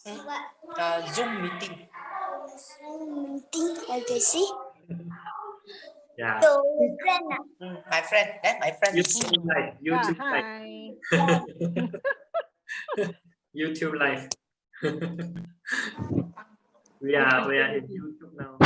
Zoom meeting. Zoom meeting. Okay, see. Yeah. So, friend. My friend. My friend. YouTube live. YouTube live. Hi. YouTube live. we are in YouTube now.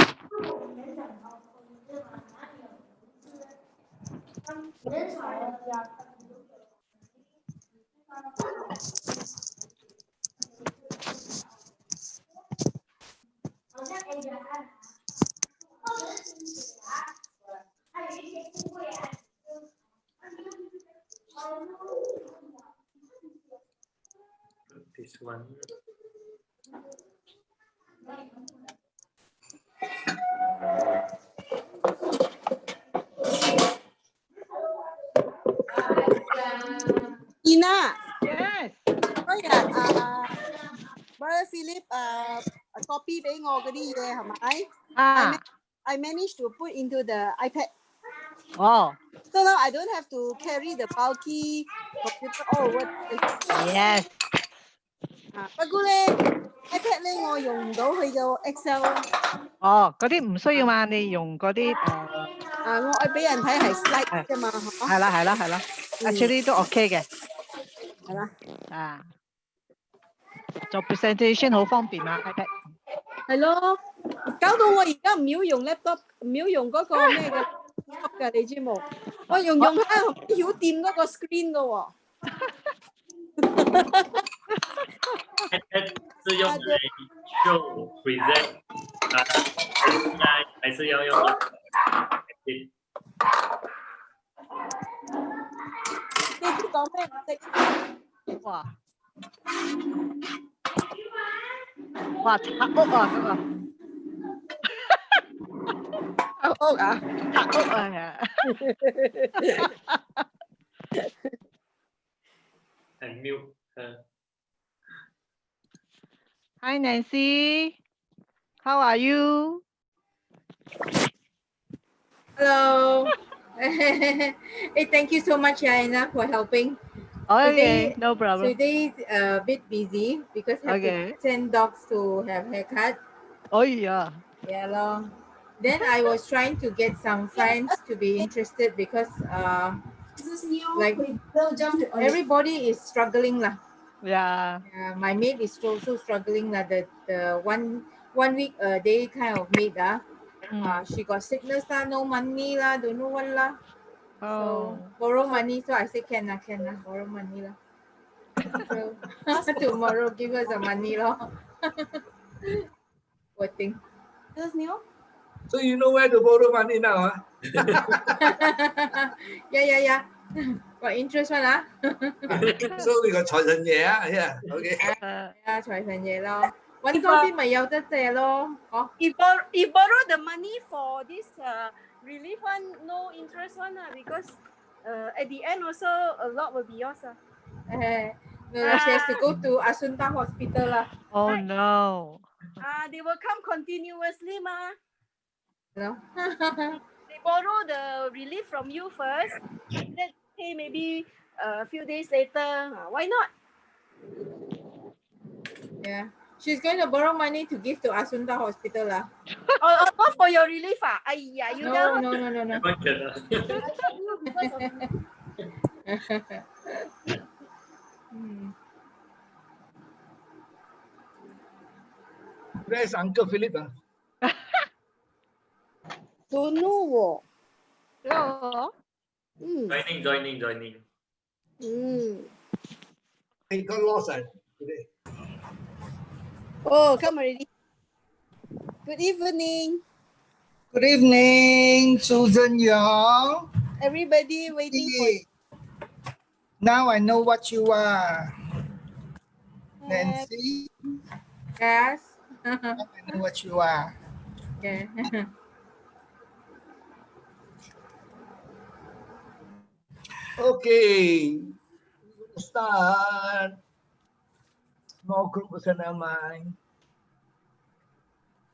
This one. Ina. Yes. Oh yeah. Brother Philip, copy 俾我嗰啲嘢係咪？ I managed to put into the iPad. Oh. So now I don't have to carry the bulky computer all over. Yes. 不過咧 iPad 咧我用唔到佢個 Excel。哦，嗰啲唔需要嘛，你用嗰啲我愛俾人睇係 slide 啫嘛，係啦，actually 都 OK 嘅，係啦，做 presentation 好方便啊 iPad。係咯，搞到我而家唔要用 laptop， 唔要用嗰個咩嘅 laptop 㗎，你知冇？我用下唔曉掂嗰個 screen 㗎喎。iPad 是用来 show present 还是要用你知講咩唔識？哇！哇！拆屋啊嗰個，拆屋啊！拆屋啊and mute her. Hi Nancy, how are you? Hello. Hey, thank you so much, Yaina, for helping. Okay, no problem. Today is a bit busy because I have to send dogs to have haircut. Oh yeah. Yeah, long. Then I was trying to get some friends to be interested because like everybody is struggling lah. Yeah. My maid is also struggling lah. The one week a day kind of maid she got sickness lah, no money lah, don't know what lah. So borrow money. So I say can lah, borrow money lah. So tomorrow give us the money lah. What thing? So you know where to borrow money now, huh? Yeah. Got interest one ah. So we got 財神爺啊 ，yeah, okay. Yeah, 財神爺咯，揾嗰邊咪有得借咯。哦 If borrow the money for this relief one, no interest one because at the end also a lot will be yours No, she has to go to Assunta Hospital lah. Oh no. They will come continuously ma. No. They borrow the relief from you first. Then pay maybe a few days later. Why not? Yeah. She's going to borrow money to give to Assunta Hospital lah. Not for your relief you No. because of Where's Uncle Philip? Don't know. Hello. Joining. He got lost today. Oh, come already. Good evening. Good evening, Susan Young. Everybody waiting for you. Now I know what you are. Nancy. Yes. I know what you are. Yeah. Okay. Start. Small group was mine.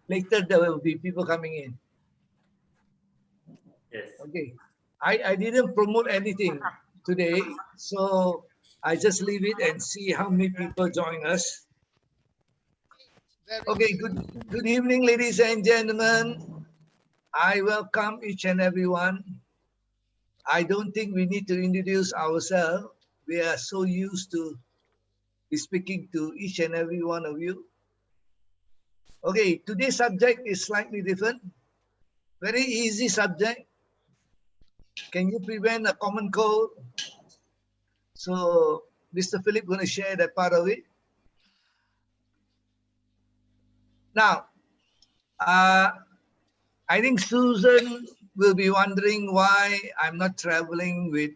Later there will be people coming in. Yes. Okay. I didn't promote anything today, so I just leave it and see how many people join us. Okay, good evening, ladies and gentlemen. I welcome each and everyone. I don't think we need to introduce ourselves. We are so used to speaking to each and every one of you. Okay, today's subject is slightly different. Very easy subject. Can you prevent a common cold? So Mr. Philip going to share that part of it. Now, I think Susan will be wondering why I'm not traveling with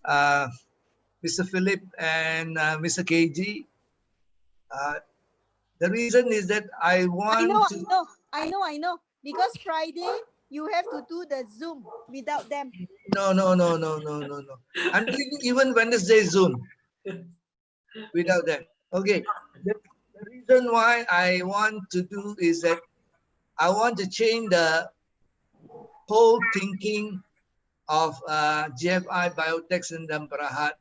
Mr. Philip and Mr. KG. The reason is that I want to. I know. Because Friday you have to do the Zoom without them. No. I'm doing even Wednesday Zoom without that. Okay. The reason why I want to do is that I want to change the whole thinking of GFI Biotech in Damparahat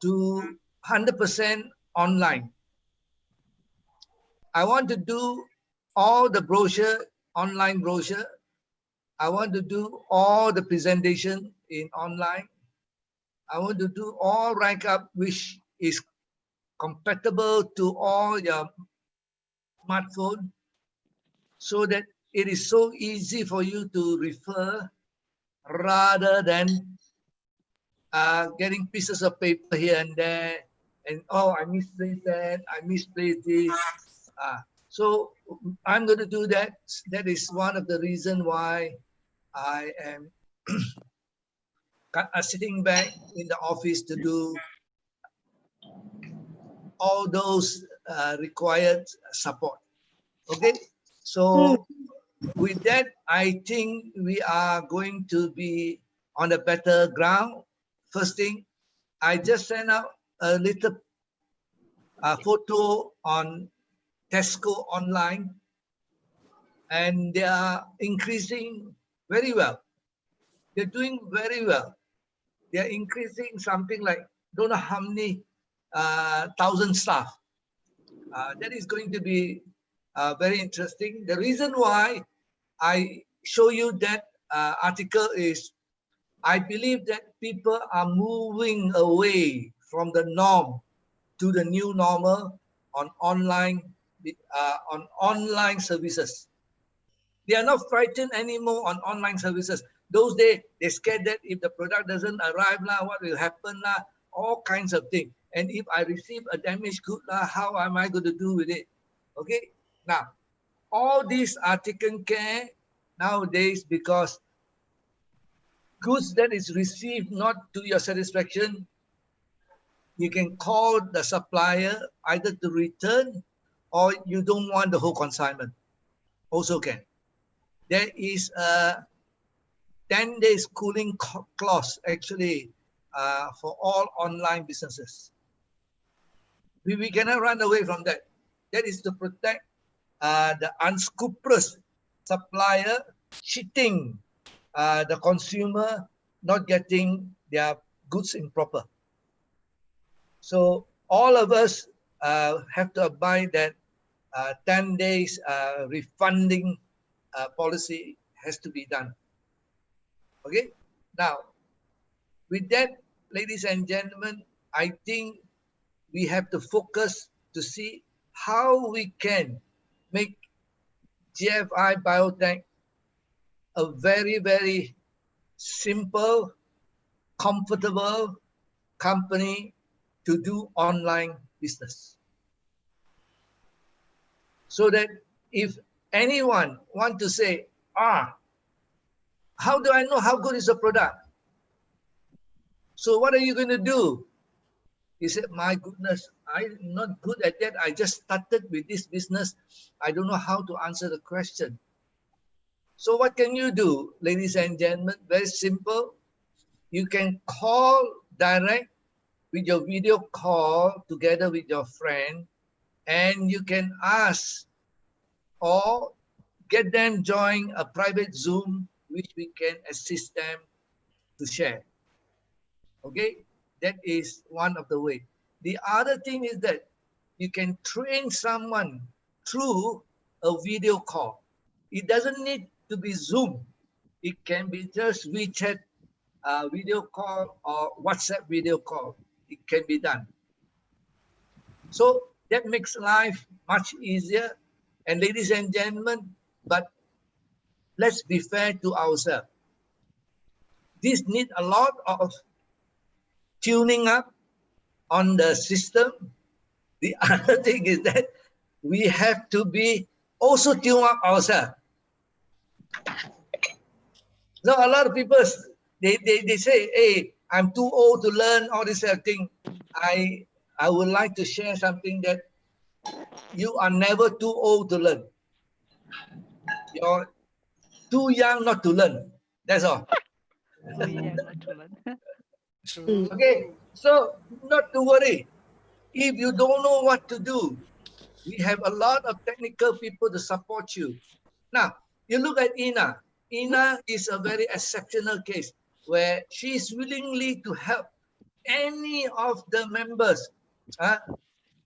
to 100% online. I want to do all the brochure, online brochure. I want to do all the presentation in online. I want to do all rank up which is compatible to all your smartphone so that it is so easy for you to refer rather than getting pieces of paper here and there and oh, I misplaced that, I misplaced this. So I'm going to do that. That is one of the reasons why I am sitting back in the office to do all those required support. Okay, so with that, I think we are going to be on a better ground. First thing, I just sent out a little photo on Tesco online, and they are increasing very well. They're doing very well. They're increasing something like don't know how many thousand staff. That is going to be very interesting. The reason why I show you that article is I believe that people are moving away from the norm to the new normal on online services. They are not frightened anymore on online services. Those days, they're scared that if the product doesn't arrive, what will happen? All kinds of things. And if I receive a damaged good, how am I going to do with it? Okay. Now, all these are taken care nowadays because goods that is received not to your satisfaction, you can call the supplier either to return or you don't want the whole consignment. Also can. There is a 10 days cooling clause actually for all online businesses. We cannot run away from that. That is to protect the unscrupulous supplier cheating the consumer, not getting their goods improper. So all of us have to abide that 10 days refunding policy has to be done. Okay. Now, with that, ladies and gentlemen, I think we have to focus to see how we can make GFI Biotech a very, very simple, comfortable company to do online business. So that if anyone want to say, how do I know how good is the product? So what are you going to do? He said, my goodness, I'm not good at that. I just started with this business. I don't know how to answer the question. So what can you do, ladies and gentlemen? Very simple. You can call direct with your video call together with your friend, and you can ask or get them join a private Zoom, which we can assist them to share. Okay, that is one of the way. The other thing is that you can train someone through a video call. It doesn't need to be Zoom. It can be just WeChat video call or WhatsApp video call. It can be done. So that makes life much easier. And ladies and gentlemen, but let's be fair to ourselves. This needs a lot of tuning up on the system. The other thing is that we have to be also tune up ourselves. So a lot of people, they say, hey, I'm too old to learn all this thing. I would like to share something that you are never too old to learn. You're too young not to learn. That's all. Yeah, not to learn. Okay, so not to worry. If you don't know what to do, we have a lot of technical people to support you. Now, you look at Ina. Ina is a very exceptional case where she is willingly to help any of the members.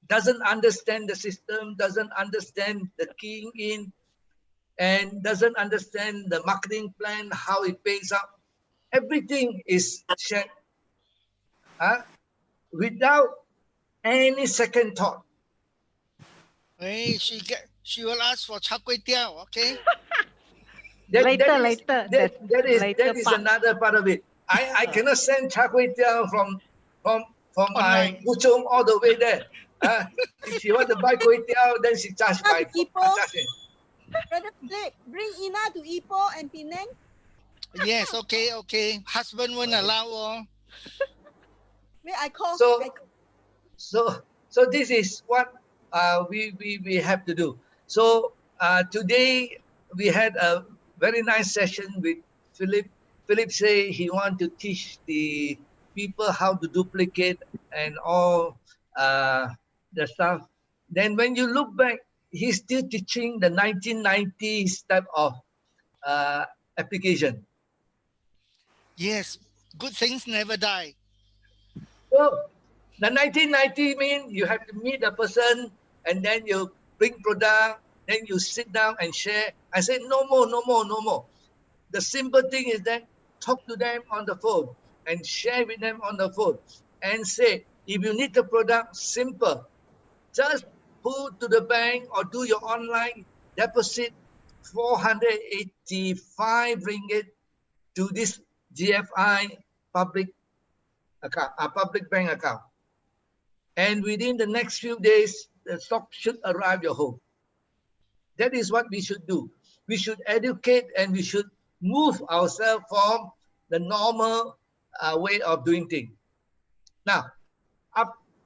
Doesn't understand the system, doesn't understand the keying in, and doesn't understand the marketing plan, how it pays up. Everything is shared without any second thought. Hey, she will ask for char kway teow, okay? Later. That is another part of it. I cannot send char kway teow from my Puchong all the way there. If she want to buy kway teow, then she charge by Brother Philip, bring Ina to Ipoh and Penang. Yes, okay. Husband won't allow. Wait, I call. So this is what we have to do. So today we had a very nice session with Philip. Philip say he want to teach the people how to duplicate and all the stuff. Then when you look back, he's still teaching the 1990s type of application. Yes, good things never die. So the 1990 mean you have to meet a person and then you bring product, then you sit down and share. I said, no more. The simple thing is that talk to them on the phone and share with them on the phone and say, if you need the product, simple. Just put to the bank or do your online deposit 485 ringgit to this GFI public account, a public bank account. And within the next few days, the stock should arrive your home. That is what we should do. We should educate and we should move ourselves from the normal way of doing things. Now,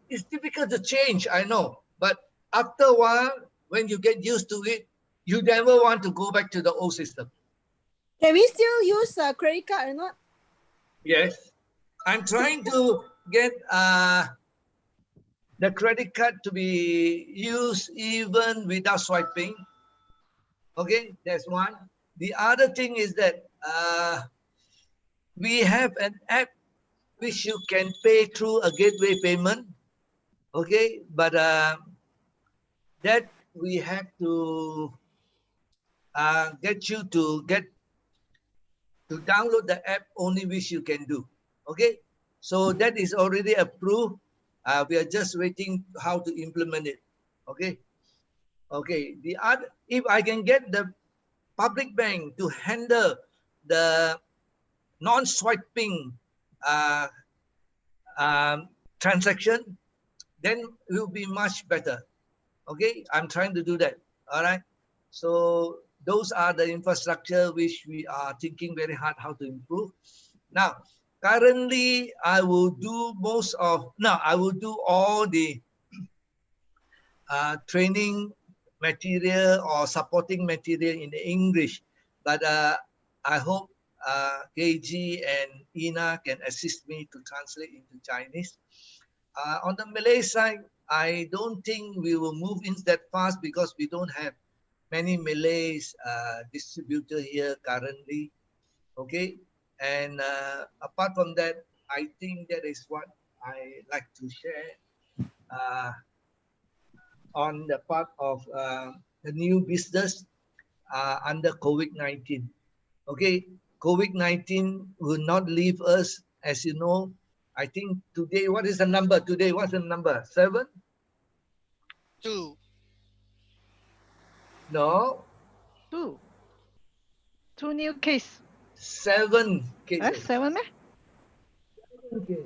it's difficult to change, I know, but after a while, when you get used to it, you never want to go back to the old system. Can we still use a credit card or not? Yes. I'm trying to get the credit card to be used even without swiping. Okay, that's one. The other thing is that we have an app which you can pay through a gateway payment. Okay, but that we have to get you to download the app only which you can do. Okay, so that is already approved. We are just waiting how to implement it. Okay. The other, if I can get the public bank to handle the non-swiping transaction, then it will be much better. Okay, I'm trying to do that. All right. So those are the infrastructure which we are thinking very hard how to improve. Now, currently, I will do all the training material or supporting material in English, but I hope KG and Ina can assist me to translate into Chinese. On the Malay side, I don't think we will move in that fast because we don't have many Malays distributor here currently. Okay, and apart from that, I think that is what I like to share. on the part of the new business under COVID-19. Okay, COVID-19 will not leave us, as you know. I think today, what is the number today? What's the number? 7? 2. No, 2 new case. 7 cases. 7 meh? Okay.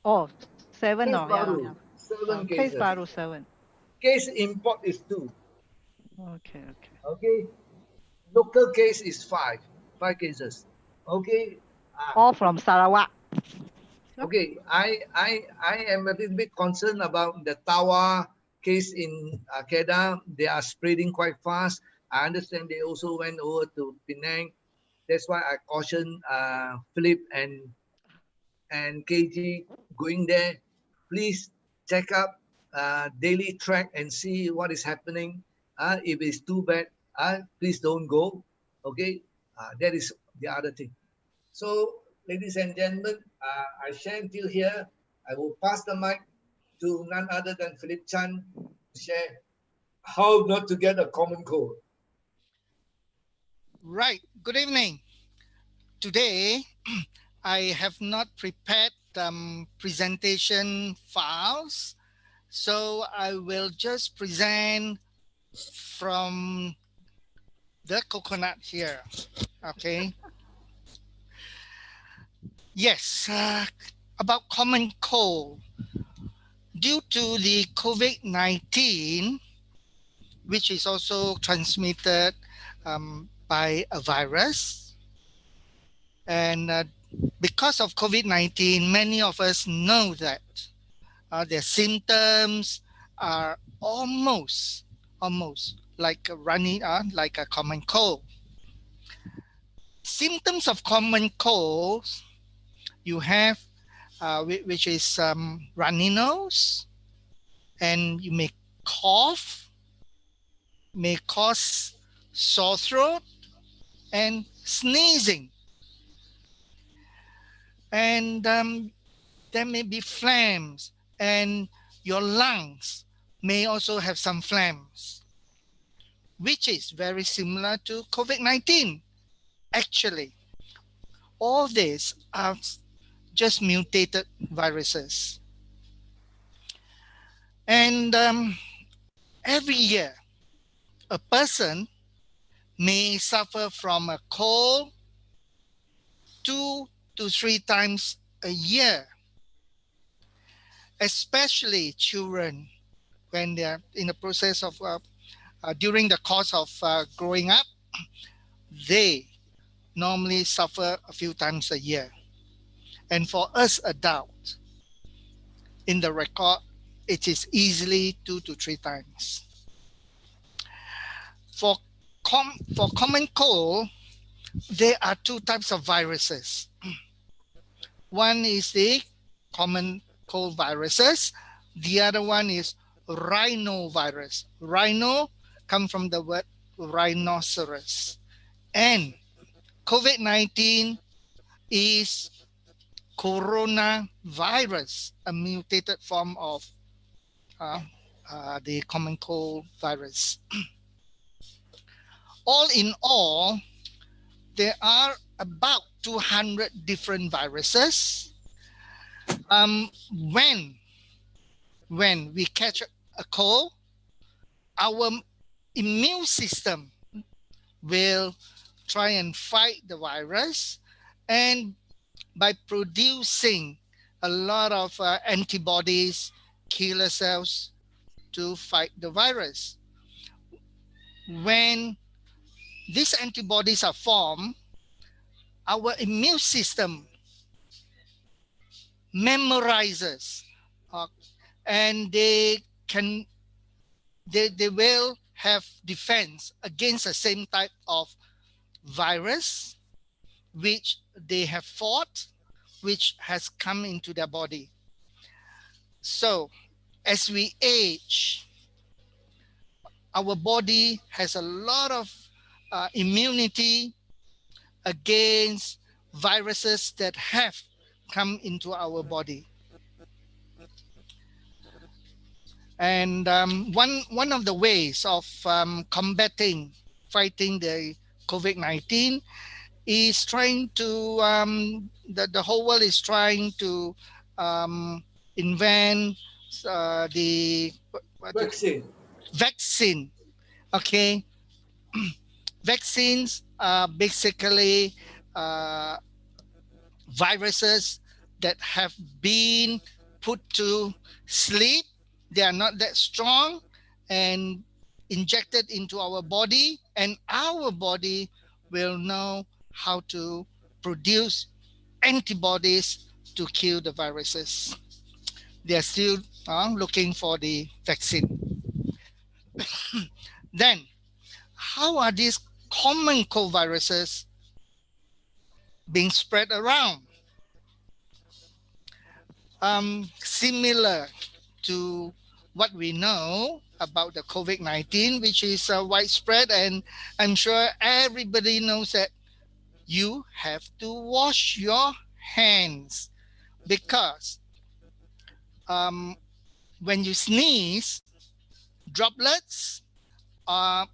Oh, 7 Case oh, yeah, baru. yeah. 7 Case cases. baru 7. Case import is 2. Okay. Okay. Local case is 5. 5 cases. Okay. All from Sarawak. Okay. I am a little bit concerned about the Tawa case in Kedah. They are spreading quite fast. I understand they also went over to Penang. That's why I caution Philip and KG going there. Please check up daily track and see what is happening. If it's too bad, please don't go. Okay, that is the other thing. So, ladies and gentlemen, I share until here. I will pass the mic to none other than Philip Chan to share how not to get a common cold. Right. Good evening. Today, I have not prepared presentation files, so I will just present from the coconut here. Okay. Yes, about common cold. Due to the COVID-19, which is also transmitted by a virus, and because of COVID-19, many of us know that their symptoms are almost like a running, like a common cold. Symptoms of common cold, you have which is runny nose, and you may cough, may cause sore throat and sneezing, and there may be phlegms, and your lungs may also have some phlegms, which is very similar to COVID-19. Actually, all these are just mutated viruses. And every year, a person may suffer from a cold 2 to 3 times a year, especially children when they are in the process of during the course of growing up. They normally suffer a few times a year. And for us adults, in the record, it is easily 2 to 3 times. For common cold, there are 2 types of viruses. One is the common cold viruses. The other one is rhinovirus. Rhino comes from the word rhinoceros. And COVID-19 is coronavirus, a mutated form of the common cold virus. All in all, there are about 200 different viruses. When we catch a cold, our immune system will try and fight the virus, and by producing a lot of antibodies, killer cells to fight the virus. When these antibodies are formed, our immune system memorizes, and they will have defense against the same type of virus which they have fought, which has come into their body. So as we age, our body has a lot of immunity against viruses that have come into our body. And one of the ways of fighting the COVID-19 is trying to, the whole world is trying to invent the vaccine. Okay. Vaccines are basically viruses that have been put to sleep. They are not that strong and injected into our body, and our body will know how to produce antibodies to kill the viruses. They are still looking for the vaccine. Then, how are these common cold viruses being spread around? Similar to what we know about the COVID-19, which is widespread, and I'm sure everybody knows that you have to wash your hands, because when you sneeze, droplets are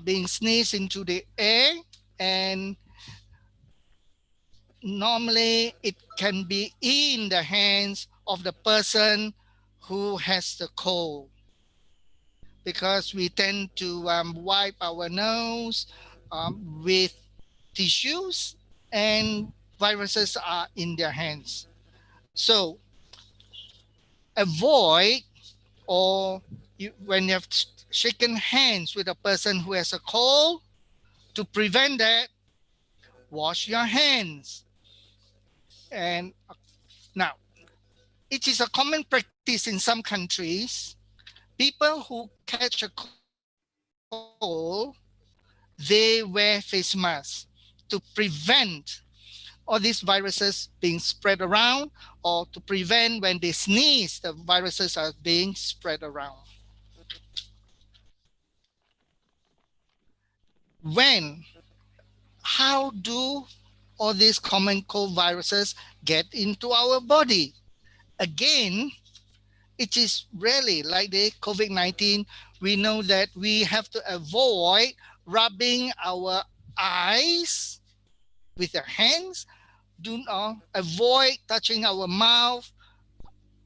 being sneezed into the air, and normally it can be in the hands of the person who has the cold, because we tend to wipe our nose with tissues, and viruses are in their hands. So avoid, or when you have shaken hands with a person who has a cold, to prevent that, wash your hands. And now, it is a common practice in some countries. People who catch a cold, they wear face masks to prevent all these viruses being spread around, or to prevent when they sneeze, the viruses are being spread around. How do all these common cold viruses get into our body? Again, it is really like the COVID-19. We know that we have to avoid rubbing our eyes with our hands. Do not avoid touching our mouth,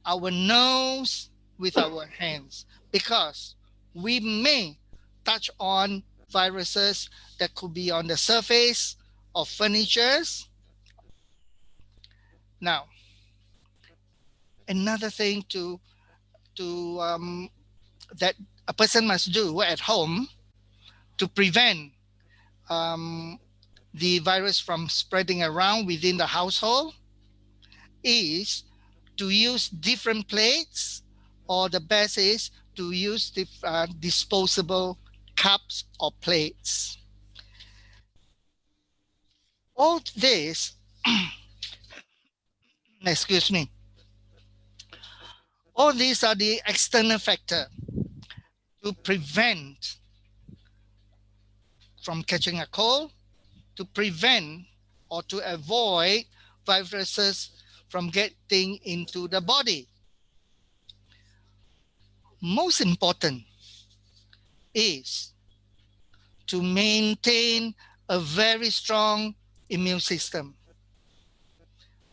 our nose with our hands, because we may touch on viruses that could be on the surface of furnitures. Now, another thing that a person must do at home to prevent the virus from spreading around within the household is to use different plates, or the best is to use disposable cups or plates. All this, excuse me, all these are the external factor to prevent from catching a cold, to prevent or to avoid viruses from getting into the body. Most important is to maintain a very strong immune system,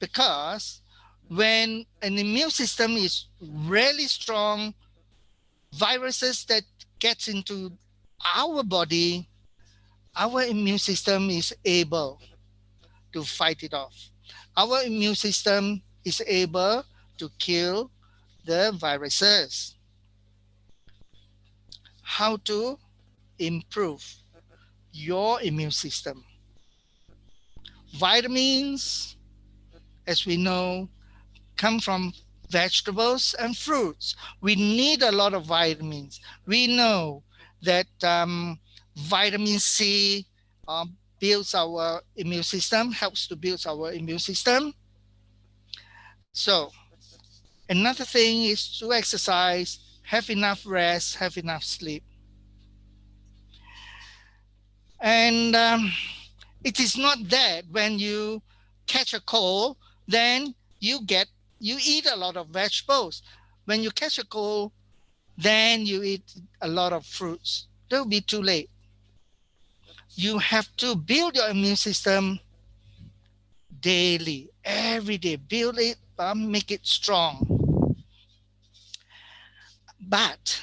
because when an immune system is really strong, viruses that gets into our body, our immune system is able to fight it off. Our immune system is able to kill the viruses. How to improve your immune system? Vitamins, as we know, come from vegetables and fruits. We need a lot of vitamins. We know that vitamin C builds our immune system, helps to build our immune system. So another thing is to exercise, have enough rest, have enough sleep. And It is not that when you catch a cold, then you eat a lot of vegetables. When you catch a cold, then you eat a lot of fruits. That will be too late. You have to build your immune system daily, every day. Build it, make it strong. But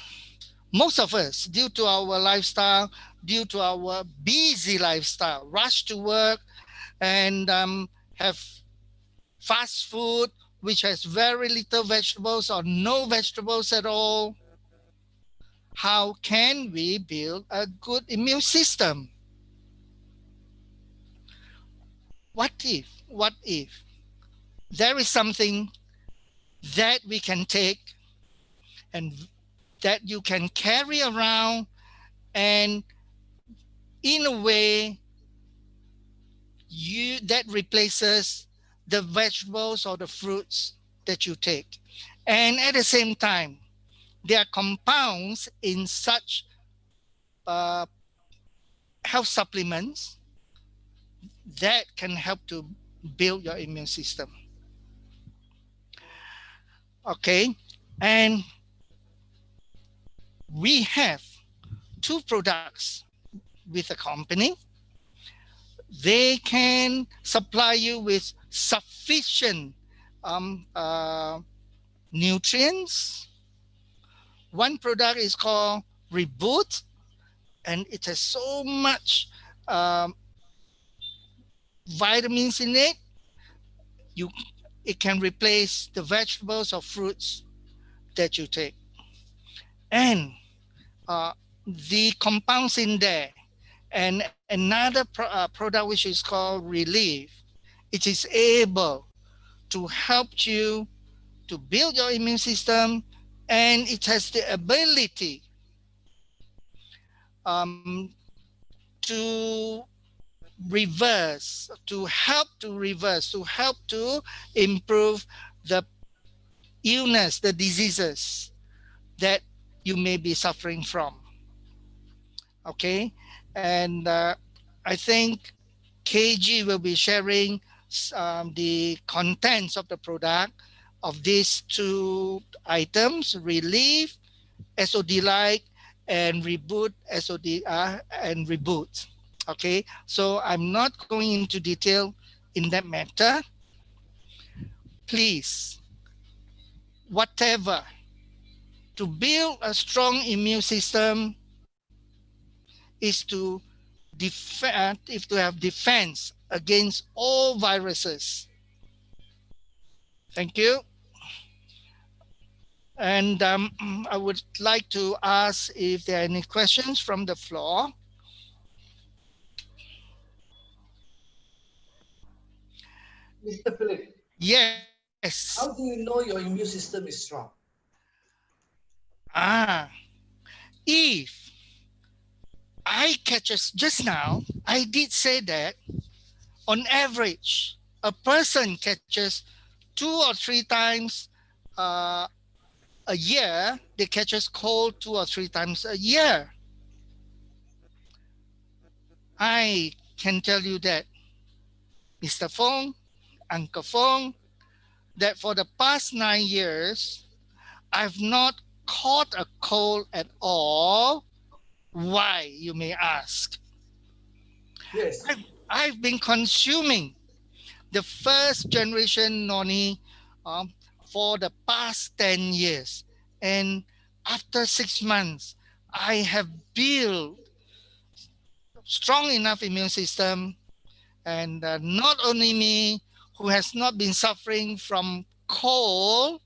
most of us, due to our lifestyle, due to our busy lifestyle, rush to work and have fast food, which has very little vegetables or no vegetables at all. How can we build a good immune system? What if there is something that we can take and that you can carry around, and in a way that replaces the vegetables or the fruits that you take, and at the same time there are compounds in such uh, health supplements that can help to build your immune system. Okay, and we have two products with a company. They can supply you with sufficient nutrients. One product is called Re-BOOT, and it has so much vitamins in it. It can replace the vegetables or fruits that you take. And the compounds in there, and another product which is called Re-Live, it is able to help you to build your immune system, and it has the ability to help to improve the illness, the diseases that you may be suffering from. Okay, and I think KG will be sharing the contents of the product of these two items: Re-Live SodLIKE and Re-BOOT and Re-BOOT. Okay, so I'm not going into detail in that matter. Please, whatever, to build a strong immune system is to have defense against all viruses. Thank you. And I would like to ask if there are any questions from the floor. Mr. Philip, Yes. how do you know your immune system is strong? If I catches just now, I did say that on average, a person catches 2 or 3 times a year. They catches cold 2 or 3 times a year. I can tell you that, Mr. Fong, Uncle Fong, that for the past 9 years, I've not caught a cold at all. Why, you may ask? Yes. I've been consuming the first generation Noni for the past 10 years. And after 6 months, I have built strong enough immune system. And not only me, who has not been suffering from cold.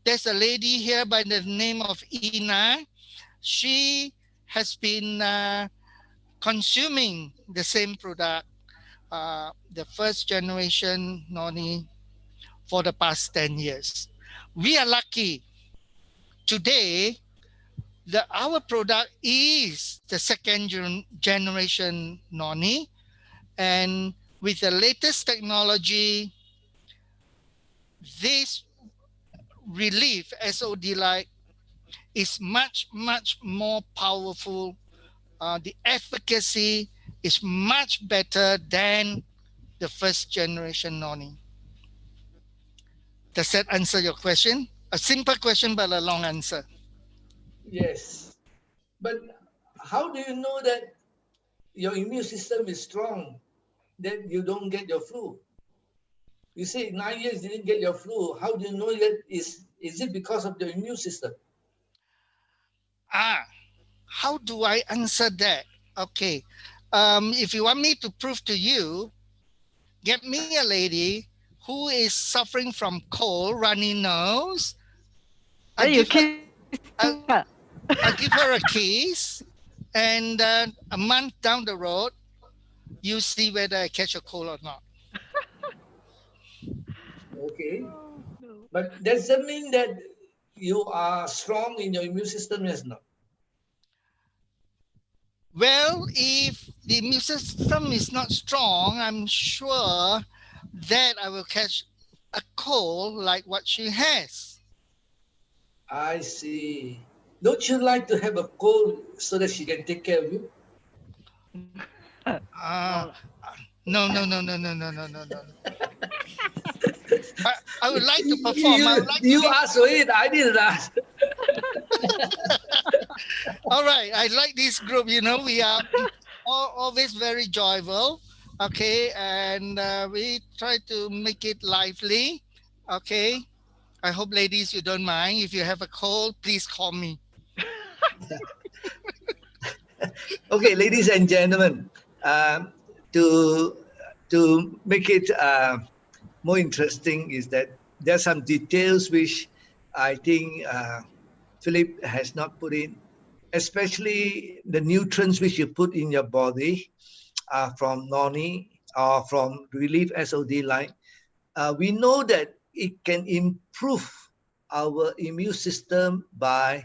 There's a lady here by the name of Ina. She has been consuming the same product, the first generation Noni, for the past 10 years. We are lucky. Today, our product is the second generation Noni, and with the latest technology, this Re-Live SodLIKE is much, much more powerful. The efficacy is much better than the first generation Noni. Does that answer your question? A simple question, but a long answer. Yes. But how do you know that your immune system is strong, that you don't get your flu? You say 9 years you didn't get your flu. How do you know that is it because of the immune system? How do I answer that? Okay. If you want me to prove to you, get me a lady who is suffering from cold, runny nose. I Then you give her, kiss her. I give her a kiss, and a month down the road, you see whether I catch a cold or not. Okay. But does that mean that you are strong in your immune system? Yes, no. Well, if the immune system is not strong, I'm sure that I will catch a cold like what she has. I see. Don't you like to have a cold so that she can take care of you? No. I would like to perform. I would like You to be... asked for it. I didn't ask. All right. I like this group. You know, we are always very joyful. Okay. And we try to make it lively. Okay. I hope, ladies, you don't mind. If you have a cold, please call me. Okay, ladies and gentlemen, to make it more interesting is that there are some details which I think Philip has not put in, especially the nutrients which you put in your body from Noni or from Re-Live SodLIKE. We know that it can improve our immune system by,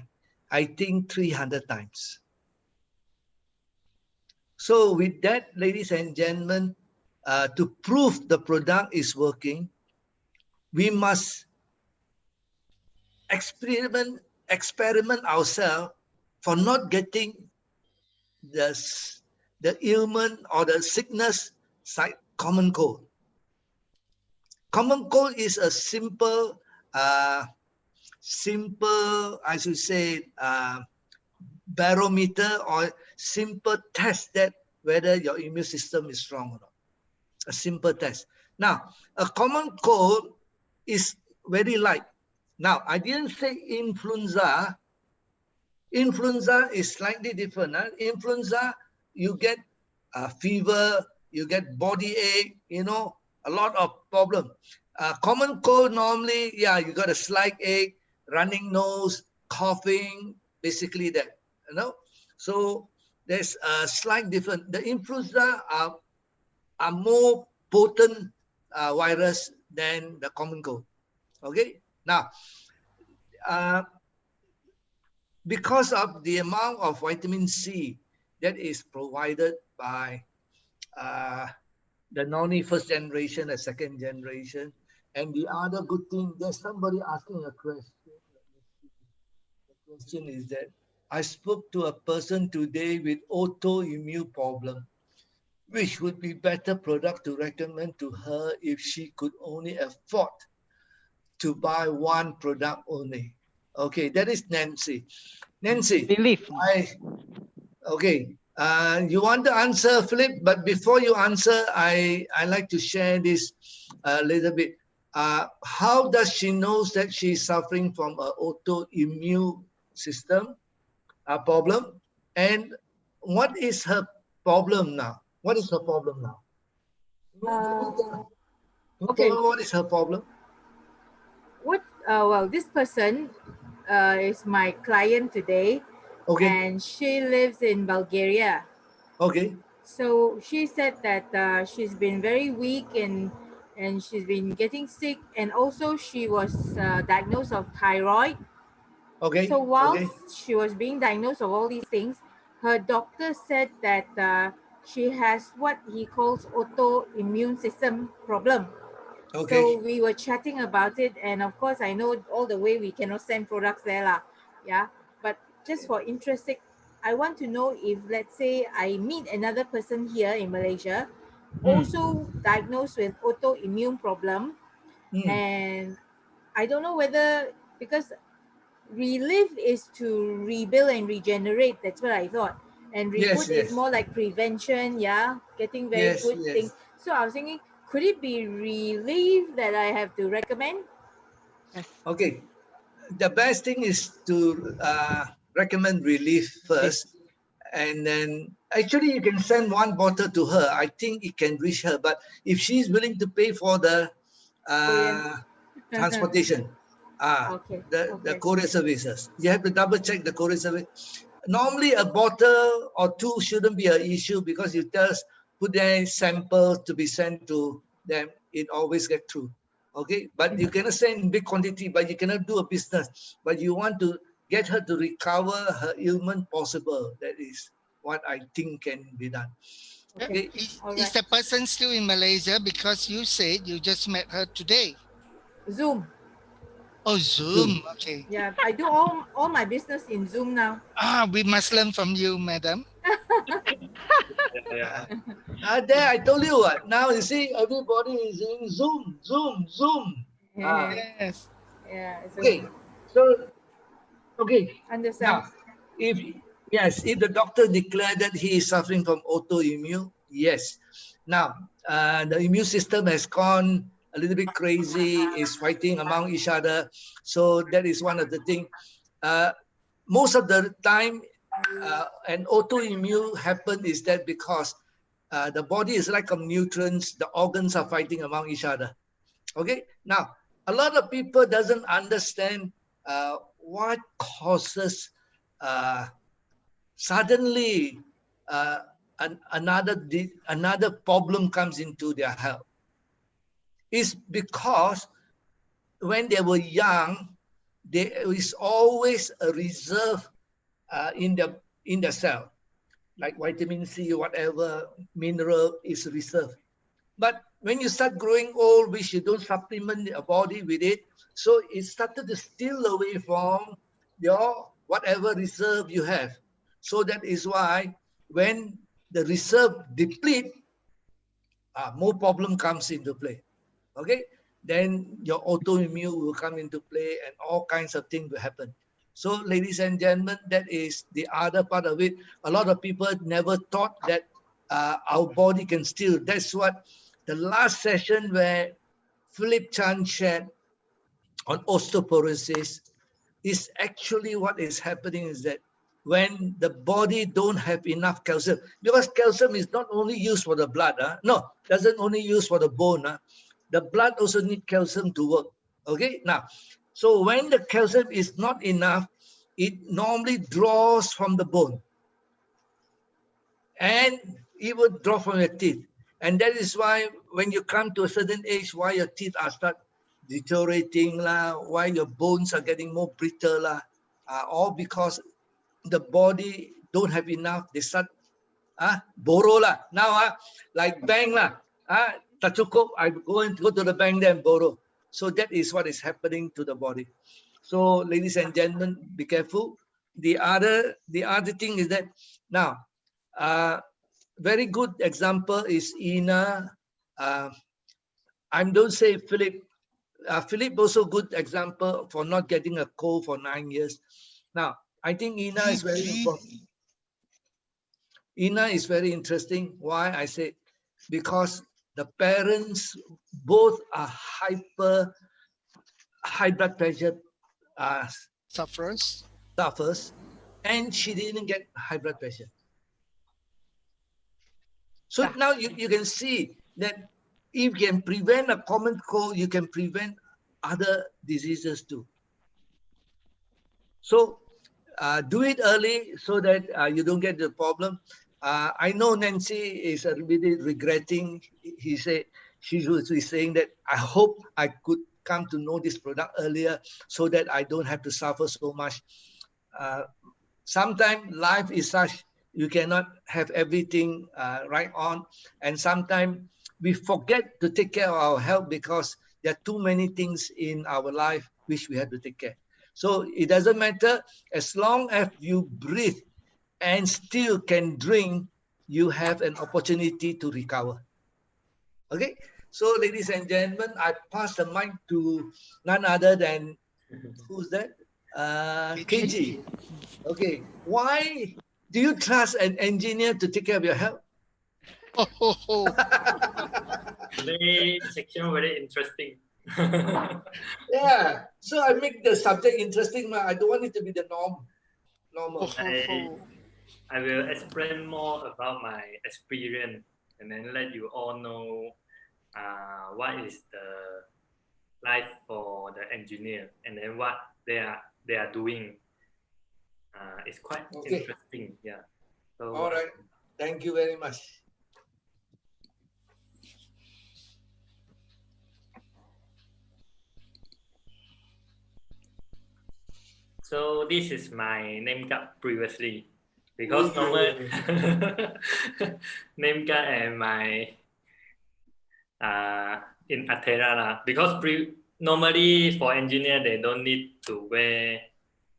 I think, 300 times. So with that, ladies and gentlemen, to prove the product is working, we must experiment ourselves for not getting the ailment or the sickness like common cold. Common cold is a simple, I should say, barometer or simple test that whether your immune system is strong or not. A simple test. Now, a common cold is very light. Now, I didn't say influenza. Influenza is slightly different. Influenza, you get fever, you get body ache, you know, a lot of problem. Common cold normally, yeah, you got a slight ache, running nose, coughing, basically that, you know. So there's a slight difference. The influenza are more potent virus than the common cold. Okay, now because of the amount of vitamin C that is provided by the Noni first generation, the second generation, and the other good thing, there's somebody asking a question. The question is that I spoke to a person today with autoimmune problem. Which would be better product to recommend to her if she could only afford to buy one product only? Okay, that is Nancy. Nancy, Believe. Okay, you want to answer, Philip, but before you answer, I like to share this a little bit. How does she know that she's suffering from an autoimmune system problem? And what is her problem now? What is her problem now? Okay. What is her problem? Well, this person is my client today. Okay. And she lives in Bulgaria. Okay. So she said that she's been very weak and she's been getting sick, and also she was diagnosed of thyroid. Okay. So whilst she was being diagnosed of all these things, her doctor said that she has what he calls autoimmune system problem. Okay. So we were chatting about it, and of course I know all the way we cannot send products there lah. Yeah, but just for I want to know if, let's say, I meet another person here in Malaysia, also diagnosed with autoimmune problem, and I don't know whether, because relive is to rebuild and regenerate. That's what I thought. And Yes, reboot is yes, more like prevention, yeah, getting very yes, good thing. yes. So I was thinking, could it be relive that I have to recommend? Okay. The best thing is to recommend relief first, and then actually you can send one bottle to her. I think it can reach her, but if she's willing to pay for the Korean. transportation, Okay, the okay. courier services, you have to double check the courier service. Normally a bottle or two shouldn't be an issue, because you just put their sample to be sent to them, it always get through. Okay, but you cannot send in big quantity, but you cannot do a business, but you want to get her to recover her ailment possible. That is what I think can be done. Okay. Okay. All Is right. the person still in Malaysia? Because you said you just met her today. Zoom. Oh, Zoom. Zoom. Okay. Yeah, I do all my business in Zoom now. We must learn from you, madam. Yeah. There I told you what. Now you see everybody is in Zoom, Zoom, Zoom. Yes. Yeah, Okay. Zoom. So okay. Understand. Now, if yes, if the doctor declared that he is suffering from autoimmune, yes. Now, the immune system has gone a little bit crazy, is fighting among each other. So that is one of the things. Most of the time, an autoimmune happen is that because the body is lack of nutrients, the organs are fighting among each other. Okay. Now, a lot of people doesn't understand what causes suddenly another problem comes into their health. It's because when they were young, there is always a reserve in the cell, like vitamin C, whatever mineral is reserved. But when you start growing old, which you don't supplement your body with it, so it started to steal away from your whatever reserve you have. So that is why when the reserve deplete, more problem comes into play. Okay, then your autoimmune will come into play and all kinds of things will happen. So ladies and gentlemen, that is the other part of it. A lot of people never thought that our body can still. That's what the last session where Philip Chan shared on osteoporosis is actually what is happening is that when the body don't have enough calcium, because calcium is not only used for the blood, no, doesn't only use for the bone. The blood also need calcium to work. Okay, now, so when the calcium is not enough, it normally draws from the bone and it will draw from your teeth. And that is why when you come to a certain age, why your teeth are start deteriorating, why your bones are getting more brittle, all because the body don't have enough. They start borrow lah. Now like bank lah. Tak cukup, I go to the bank there and borrow. So that is what is happening to the body. So ladies and gentlemen, be careful. The other thing is that now, very good example is Ina. I don't say Philip. Philip also good example for not getting a cold for 9 years. Now, I think Ina is very important. Ina is very interesting. Why I say? Because the parents both are high blood pressure Suffers. suffers, and she didn't get high blood pressure. So now you can see that if you can prevent a common cold, you can prevent other diseases too. So do it early so that you don't get the problem. I know Nancy is really regretting. She was saying that I hope I could come to know this product earlier so that I don't have to suffer so much. Sometimes life is such you cannot have everything right on, and sometimes we forget to take care of our health because there are too many things in our life which we have to take care. So it doesn't matter as long as you breathe, and still can drink, you have an opportunity to recover. Okay, so ladies and gentlemen, I pass the mic to none other than, who's that? KG. Okay, why do you trust an engineer to take care of your health? Today section very interesting. Yeah, so I make the subject interesting. I don't want it to be the normal. I will explain more about my experience and then let you all know what is the life for the engineer and then what they are doing. It's quite interesting. Yeah. So, all right. Thank you very much. So this is my name card previously, because normally name card and my in Atera because normally for engineer they don't need to wear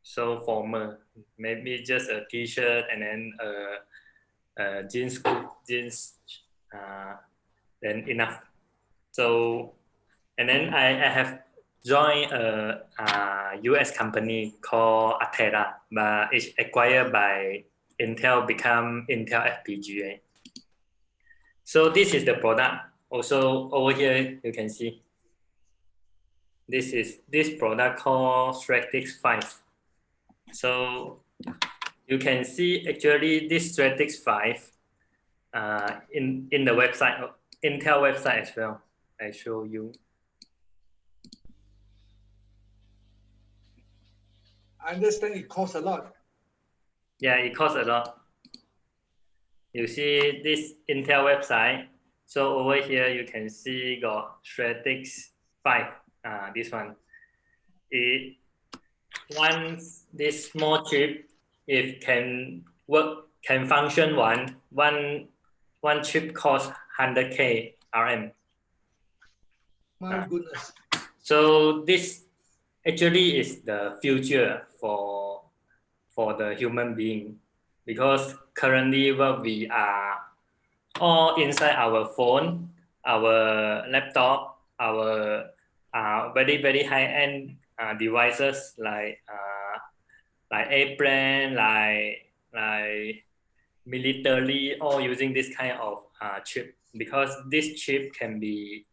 so formal, maybe just a t-shirt and then a jeans then enough. So and then I have joined a US company called Atera, but it's acquired by Intel, become Intel FPGA. So this is the product. Also over here you can see this is this product called Stratix 5. So you can see actually this Stratix 5 in the website, Intel website as well. I show you. I understand it costs a lot. Yeah, it costs a lot. You see this Intel website. So over here you can see got Stratix 5. This one. It once this small chip, if can work, can function one chip costs 100K RM. My goodness. So this actually is the future for the human being, because currently what we are all inside our phone, our laptop, our very high-end devices like airplane, like military, all using this kind of chip, because this chip can be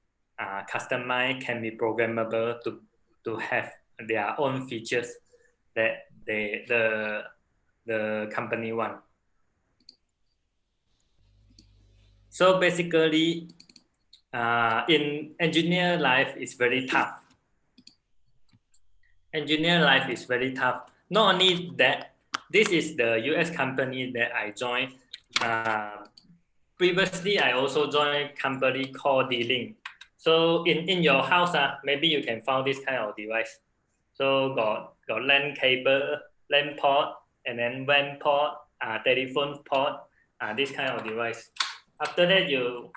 customized, can be programmable to have their own features that the company want. So basically, in engineer life is very tough. Engineer life is very tough. Not only that, this is the US company that I joined. Previously, I also joined a company called D-Link. So in your house, maybe you can find this kind of device. So got LAN cable, LAN port, and then WAN port, telephone port, this kind of device. After that, you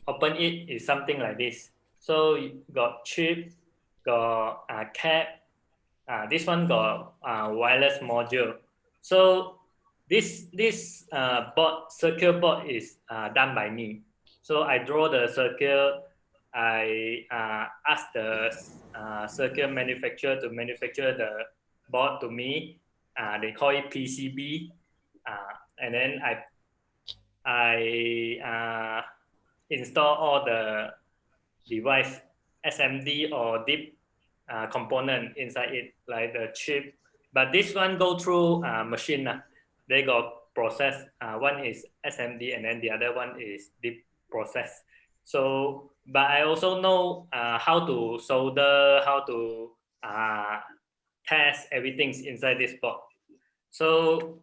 open it, is something like this. So you got chip, got cap. This one got wireless module. So this board, circuit board is done by me. So I draw the circuit. I ask the circuit manufacturer to manufacture the board to me. They call it PCB, and then I install all the device SMD or deep component inside it, like the chip. But this one go through machine. They got process. One is SMD and then the other one is deep process. So, but I also know how to solder, how to test everything inside this board. So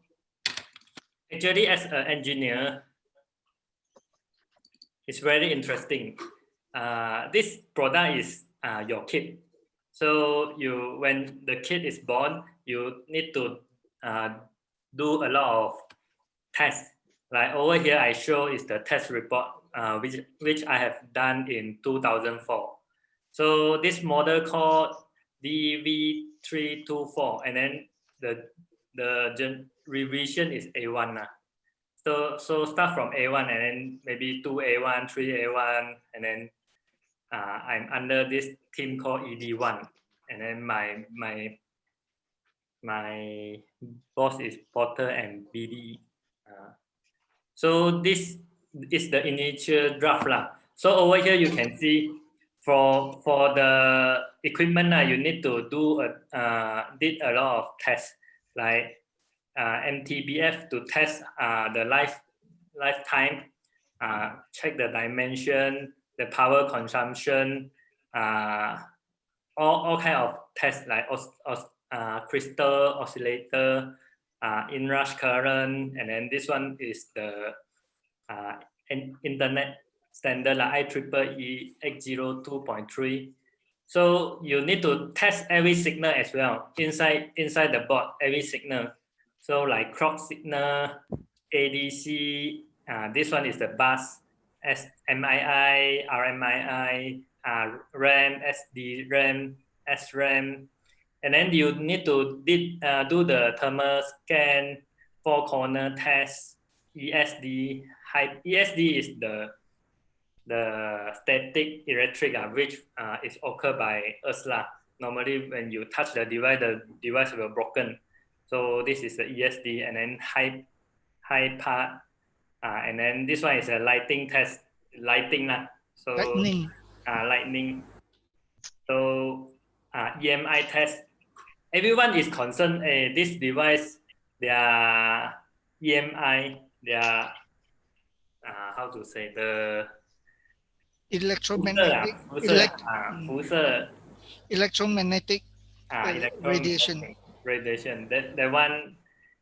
actually, as an engineer, it's very interesting. This product is your kid. So when the kid is born, you need to do a lot of tests. Like over here, I show is the test report, which I have done in 2004. So this model called DV324, and then the revision is A1 lah. So start from A1 and then maybe 2A1, 3A1, and then I'm under this team called ED1, and then my boss is Porter and BD. So this is the initial draft lah. So over here you can see for the equipment you need to did a lot of tests like MTBF to test the lifetime, check the dimension, the power consumption, all kind of tests like crystal oscillator, inrush current, and then this one is the internet standard like IEEE 802.3. So you need to test every signal as well inside the board, every signal. So like clock signal, ADC, this one is the bus, MII, RMII, RAM, SDRAM, SRAM, and then you need to do the thermal scan, four corner test, ESD. ESD is the static electric, which is occurred by us lah. Normally when you touch the device will broken. So this is the ESD, and then high part, and then this one is a lighting test, lighting lah. So lightning. So EMI test. Everyone is concerned. This device, their EMI, their how to say, the electromagnetic electromagnetic radiation. That one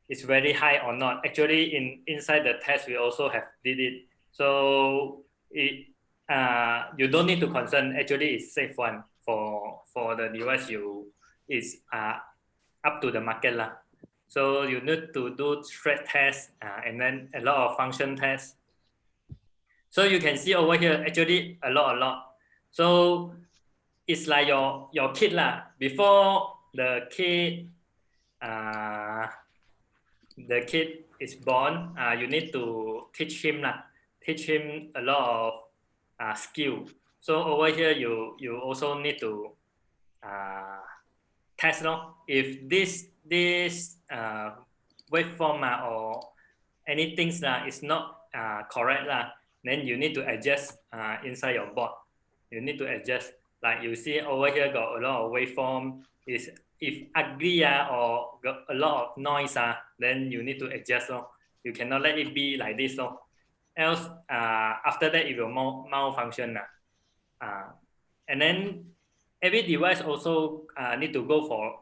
is very high or not. Actually, inside the test we also have did it. So it you don't need to concern. Actually, it's safe one for the device is up to the market lah. So you need to do stress test and then a lot of function tests. So you can see over here, actually a lot. So it's like your kid lah. Before the kid is born, you need to teach him a lot of skill. So over here you also need to test if this waveform or anything is not correct then you need to adjust inside your board. You need to adjust. Like you see over here got a lot of waveform. If ugly or got a lot of noise then you need to adjust. You cannot let it be like this. Else after that it will malfunction. And then every device also need to go for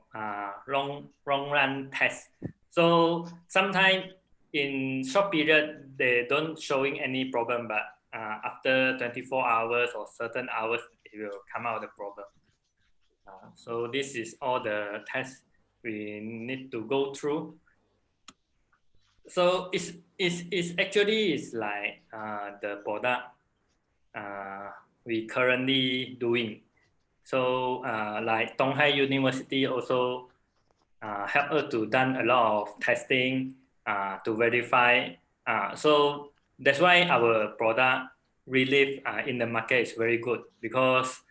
long run test. So sometimes in short period they don't showing any problem, but after 24 hours or certain hours it will come out the problem. So this is all the tests we need to go through. So it's actually like the product we currently doing. So like Donghai University also help us to done a lot of testing to verify. So that's why our product Re-Live in the market is very good, because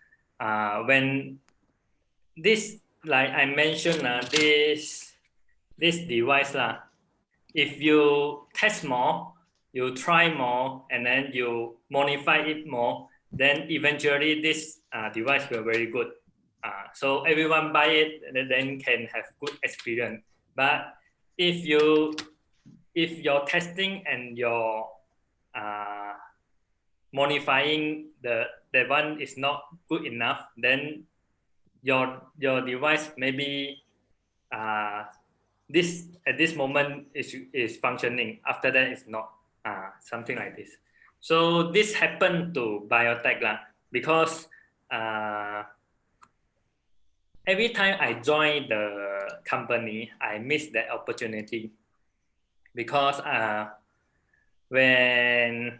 when this, like I mentioned, this device if you test more, you try more, and then you modify it more, then eventually this device will very good. So everyone buy it and then can have good experience. But if your testing and your modifying the one is not good enough, then your device maybe this at this moment is functioning, after that it's not, something like this. So this happened to biotech because every time I join the company, I miss that opportunity, because when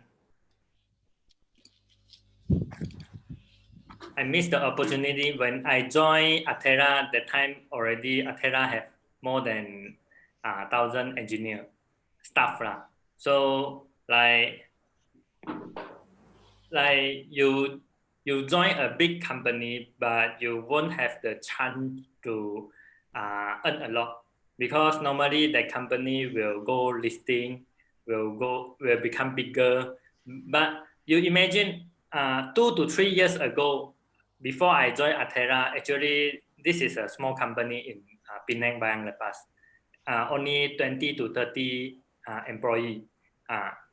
I missed the opportunity when I joined Atera. That time already Atera have more than 1,000 engineer staff lah. So like you join a big company, but you won't have the chance to earn a lot, because normally the company will go listing, will become bigger. But you imagine 2 to 3 years ago, before I joined Atera, actually this is a small company in Penang, Bayang Lepas, only 20 to 30 employee.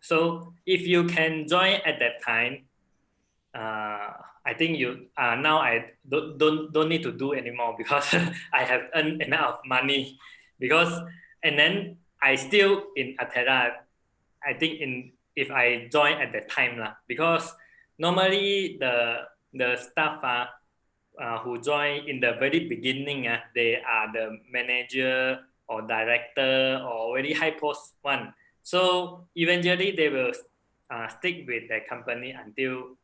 So if you can join at that time, I think you now I don't need to do anymore, because I have earned enough money. And then I still in Atera. I think if I join at that time lah, because normally the staff who join in the very beginning, they are the manager or director or very high post one. So eventually they will stick with the company until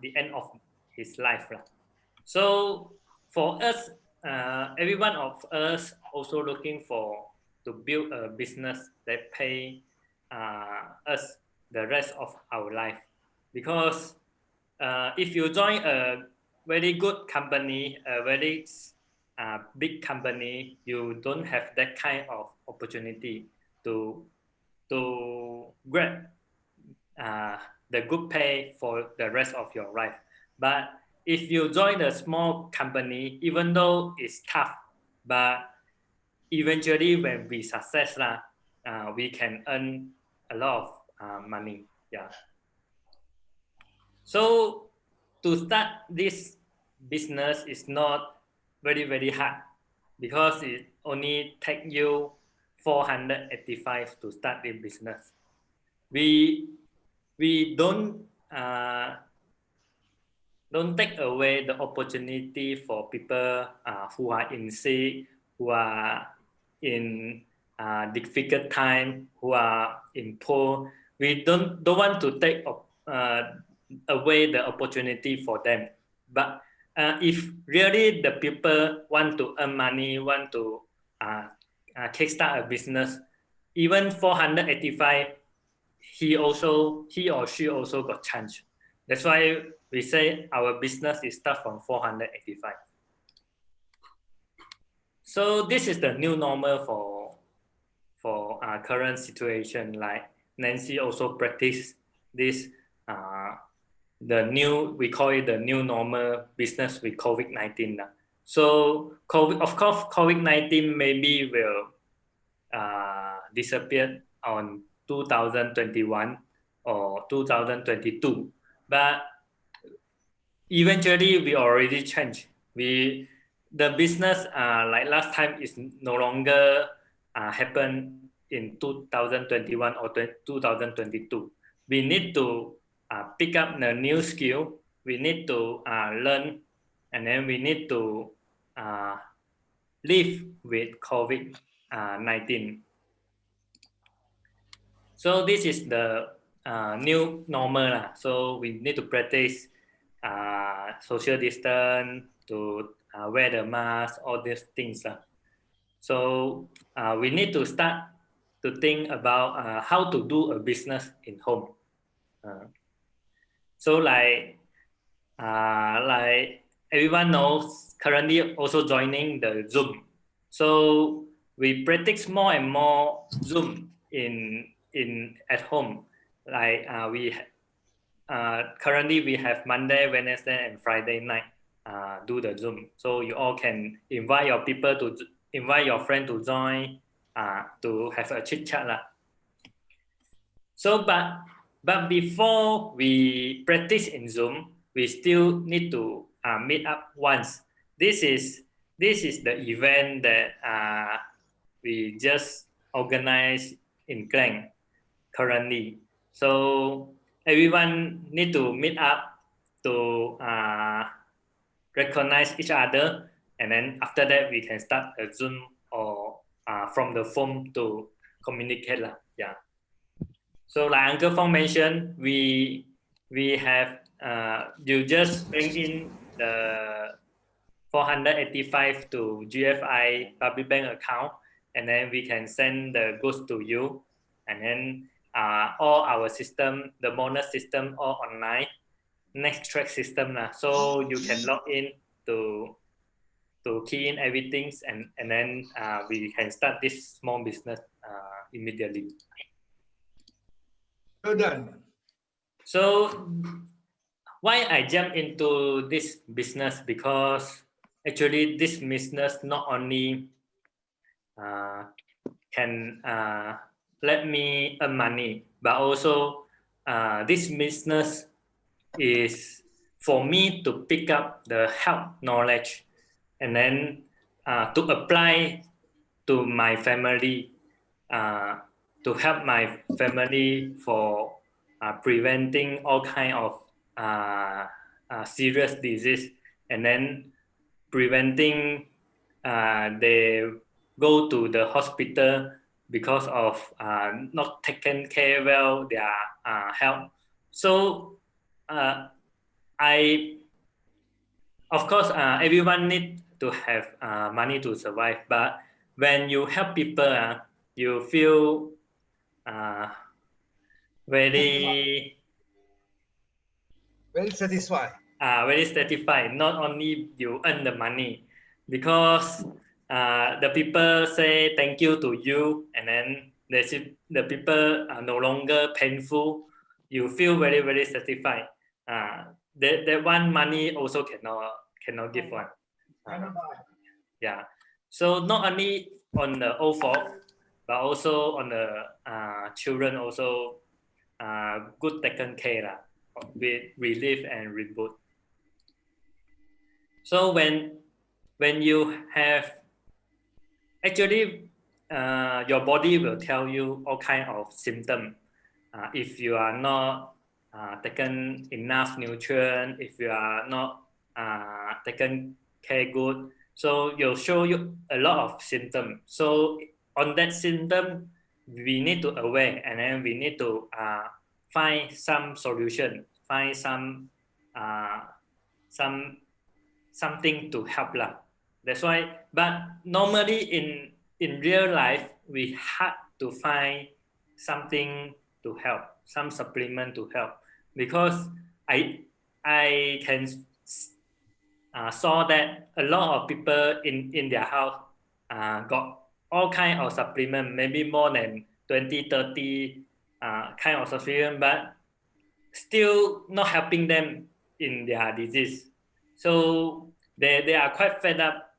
the end of his life. So for us, every one of us also looking to build a business that pay us the rest of our life. Because if you join a very good company, a very big company, you don't have that kind of opportunity to grab the good pay for the rest of your life. But if you join a small company, even though it's tough, but eventually when we success, we can earn a lot of money. Yeah. So to start this business is not very hard, because it only take you 485 to start the business. We don't take away the opportunity for people who are in sick, who are in difficult time, who are in poor. We don't want to take away the opportunity for them. But if really the people want to earn money, want to kickstart a business, even 485, he or she also got chance. That's why we say our business is start from 485. So this is the new normal for our current situation. Like Nancy also practice this, we call it the new normal business with COVID-19. So of course, COVID-19 maybe will disappear on 2021 or 2022, but eventually we already changed. The business like last time is no longer happen in 2021 or 2022. We need to pick up the new skill. We need to learn, and then we need to live with COVID-19. So this is the new normal. So we need to practice social distance, to wear the mask, all these things. So we need to start to think about how to do a business in home. So like everyone knows, currently also joining the Zoom. So we practice more and more Zoom at home. Like currently we have Monday, Wednesday, and Friday night do the Zoom. So you all can invite your friend to join to have a chit chat. So but before we practice in Zoom, we still need to meet up once. This is the event that we just organized in Klang currently. So everyone need to meet up to recognize each other, and then after that we can start a Zoom or from the phone to communicate. Yeah. So like Uncle Fong mentioned, we have you just bring in the 485 to GFI public bank account, and then we can send the goods to you, and then all our system, the bonus system, all online, next track system so you can log in to key in everything, and then we can start this small business immediately. Well done. So why I jump into this business? Because actually this business not only can let me earn money, but also this business is for me to pick up the health knowledge and then to apply to my family, to help my family for preventing all kind of serious disease, and then preventing they go to the hospital because of not taking care well their health. So of course everyone need to have money to survive, but when you help people you feel very satisfied. Very satisfied. Not only you earn the money, because the people say thank you to you, and then the people are no longer painful. You feel very, very satisfied. That one money also cannot give one. Yeah. So not only on the old folk, but also on the children also good taken care with Re-Live and Re-BOOT. So when you have, actually your body will tell you all kind of symptoms. If you are not taken enough nutrient, if you are not taken care good, so you'll show you a lot of symptoms. So on that symptom, we need to aware, and then we need to find some solution, find something to help lah. That's why. But normally in real life, we had to find something to help, some supplement to help, because I can saw that a lot of people in their house got all kind of supplement, maybe more than 20, 30 kind of supplement, but still not helping them in their disease. So they are quite fed up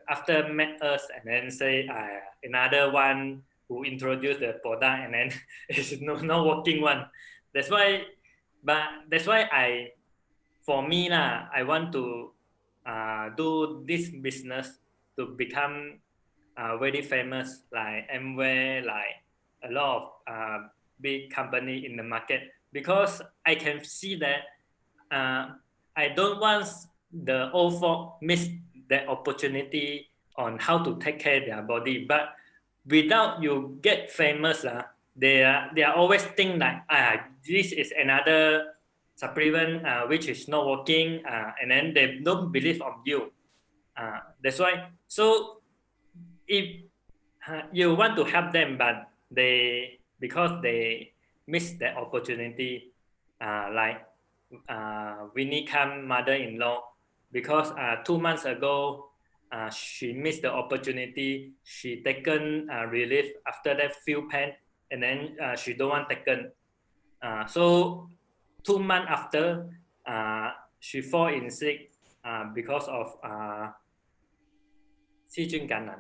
after met us, and then say another one who introduced the product, and then it's not working one. That's why for me I want to do this business to become very famous, like Amway, like a lot of big company in the market, because I can see that I don't want the old folk miss that opportunity on how to take care of their body. But without you get famous, they are always think like this is another supplement which is not working, and then they don't believe on you. That's why. So if you want to help them, but because they miss that opportunity, like Winnie Kam mother-in-law, because 2 months ago she missed the opportunity. She taken Re-Live, after that feel pain, and then she don't want taken. So 2 months after, she fall in sick because of 细菌感染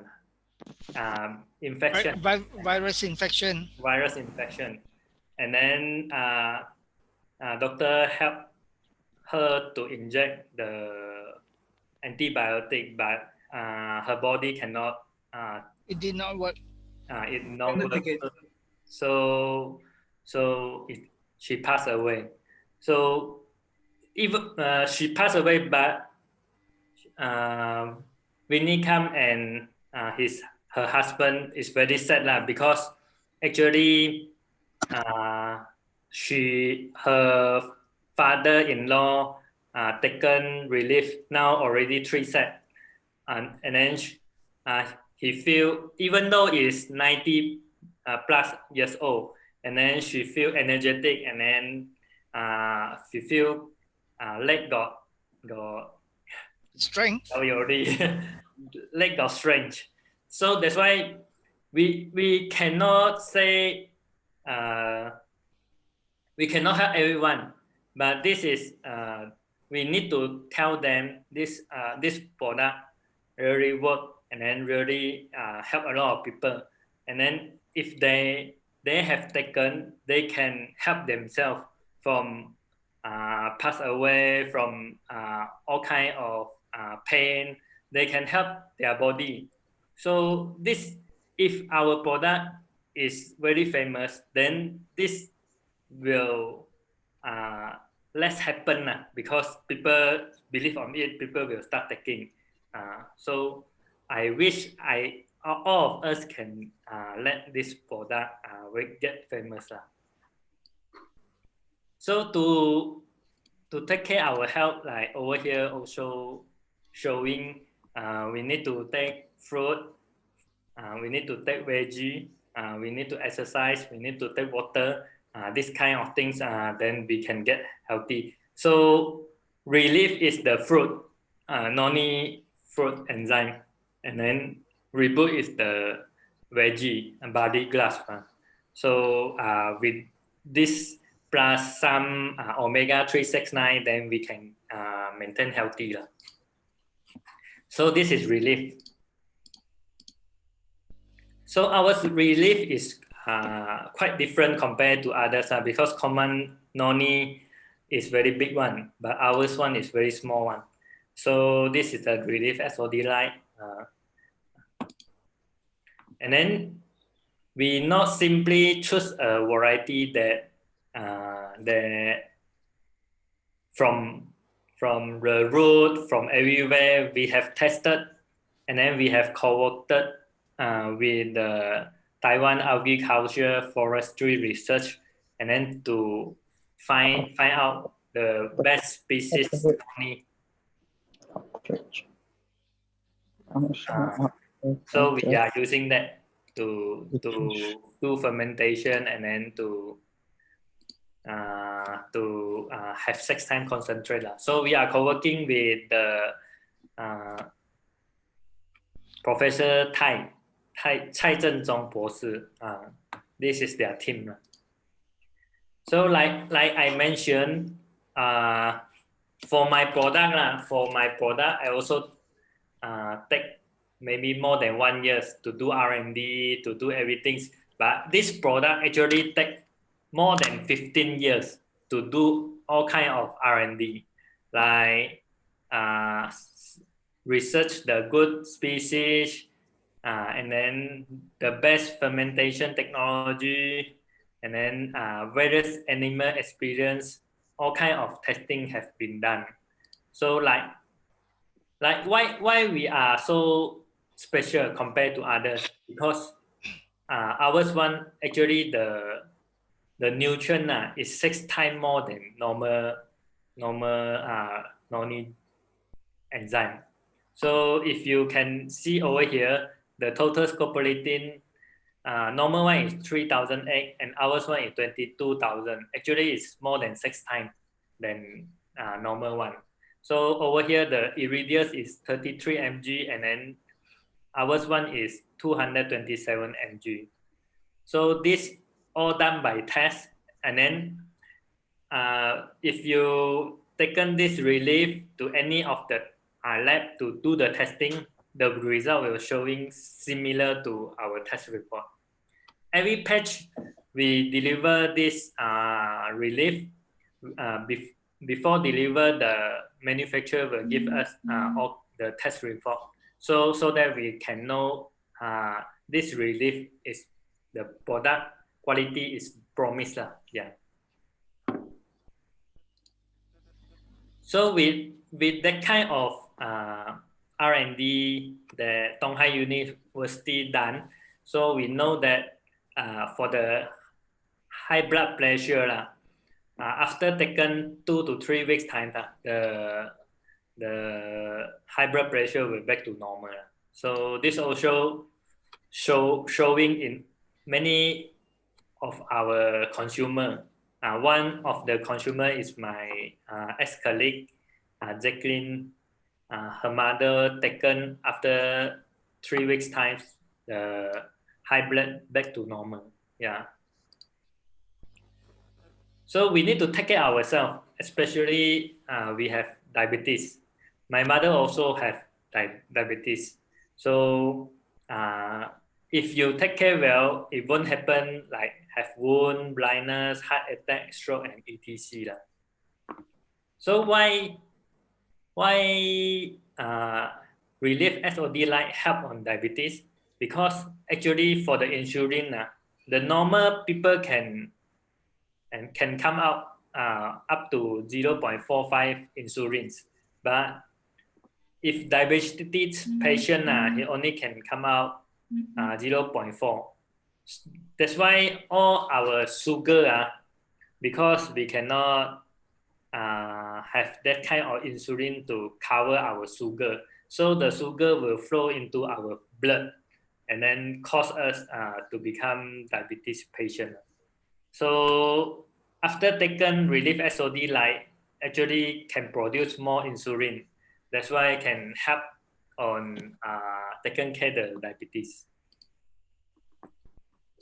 infection. Virus infection. Virus infection. And then doctor helped her to inject the antibiotic, but her body cannot. It did not work. It not work. So she passed away. So even she passed away, but Winnie Kam and her husband is very sad because actually her father-in-law taken relief now already 3 sets, and then he feel, even though he's 90 plus years old, and then she feel energetic, and then she feel leg got strength. leg got strength. So that's why we cannot say we cannot help everyone, but this is we need to tell them this product really work, and then really help a lot of people, and then if they have taken, they can help themselves from pass away from all kind of pain. They can help their body. So this, if our product is very famous, then this will less happen because people believe on it, people will start taking. So I wish all of us can let this product get famous. So to take care our health, like over here also showing, we need to take fruit, we need to take veggie, we need to exercise, we need to take water, this kind of things, then we can get healthy. So Re-Live is the fruit, Noni fruit enzyme, and then Re-BOOT is the veggie and body glass. So with this plus some omega-369, then we can maintain healthy. So this is Re-Live. So our Re-Live is quite different compared to others because common Noni is very big one, but ours one is very small one. So this is the Re-Live SodLIKE. And then we not simply choose a variety that from the root, from everywhere. We have tested, and then we have co-worked with the Taiwan Agriculture Forestry Research, and then to find out the best species. So we are using that to do fermentation, and then to have 6 times concentrate. So we are co-working with the Professor Cai Zhenzhong 博士. This is their team. So like I mentioned, for my product, I also take maybe more than 1 year to do R&D, to do everything. But this product actually take more than 15 years to do all kind of R&D, like research the good species, and then the best fermentation technology, and then various animal experience, all kind of testing have been done. So like why we are so special compared to others? Because ours one actually the nutrient is 6 times more than normal Noni enzyme. So if you can see over here, the total scopolamine, normal one is 3,008 and ours one is 22,000. Actually, it's more than 6 times than normal one. So over here, the iridius is 33 mg, and then ours one is 227 mg. So this all done by test, and then if you taken this Re-Live to any of the lab to do the testing, the result will showing similar to our test report. Every patch we deliver this Re-Live, before deliver, the manufacturer will give us all the test report, so that we can know this Re-Live is the product quality is promised. Yeah. So with that kind of R&D that Donghai University done, so we know that for the high blood pressure, after taken 2 to 3 weeks time, the high blood pressure will back to normal. So this also showing in many of our consumer. One of the consumer is my ex-colleague, Jacqueline. Her mother taken after 3 weeks time, the high blood back to normal. Yeah. So we need to take care of ourselves, especially we have diabetes. My mother also have diabetes. So if you take care well, it won't happen like have wound, blindness, heart attack, stroke, and etc. So why Re-Live SodLIKE help on diabetes? Because actually for the insulin, the normal people can come out up to 0.45 insulins, but if diabetes patient, he only can come out 0.4. That's why all our sugar, because we cannot have that kind of insulin to cover our sugar, so the sugar will flow into our blood and then cause us to become diabetes patient. So after taken Re-Live SodLIKE, actually can produce more insulin. That's why it can help on taking care of the diabetes.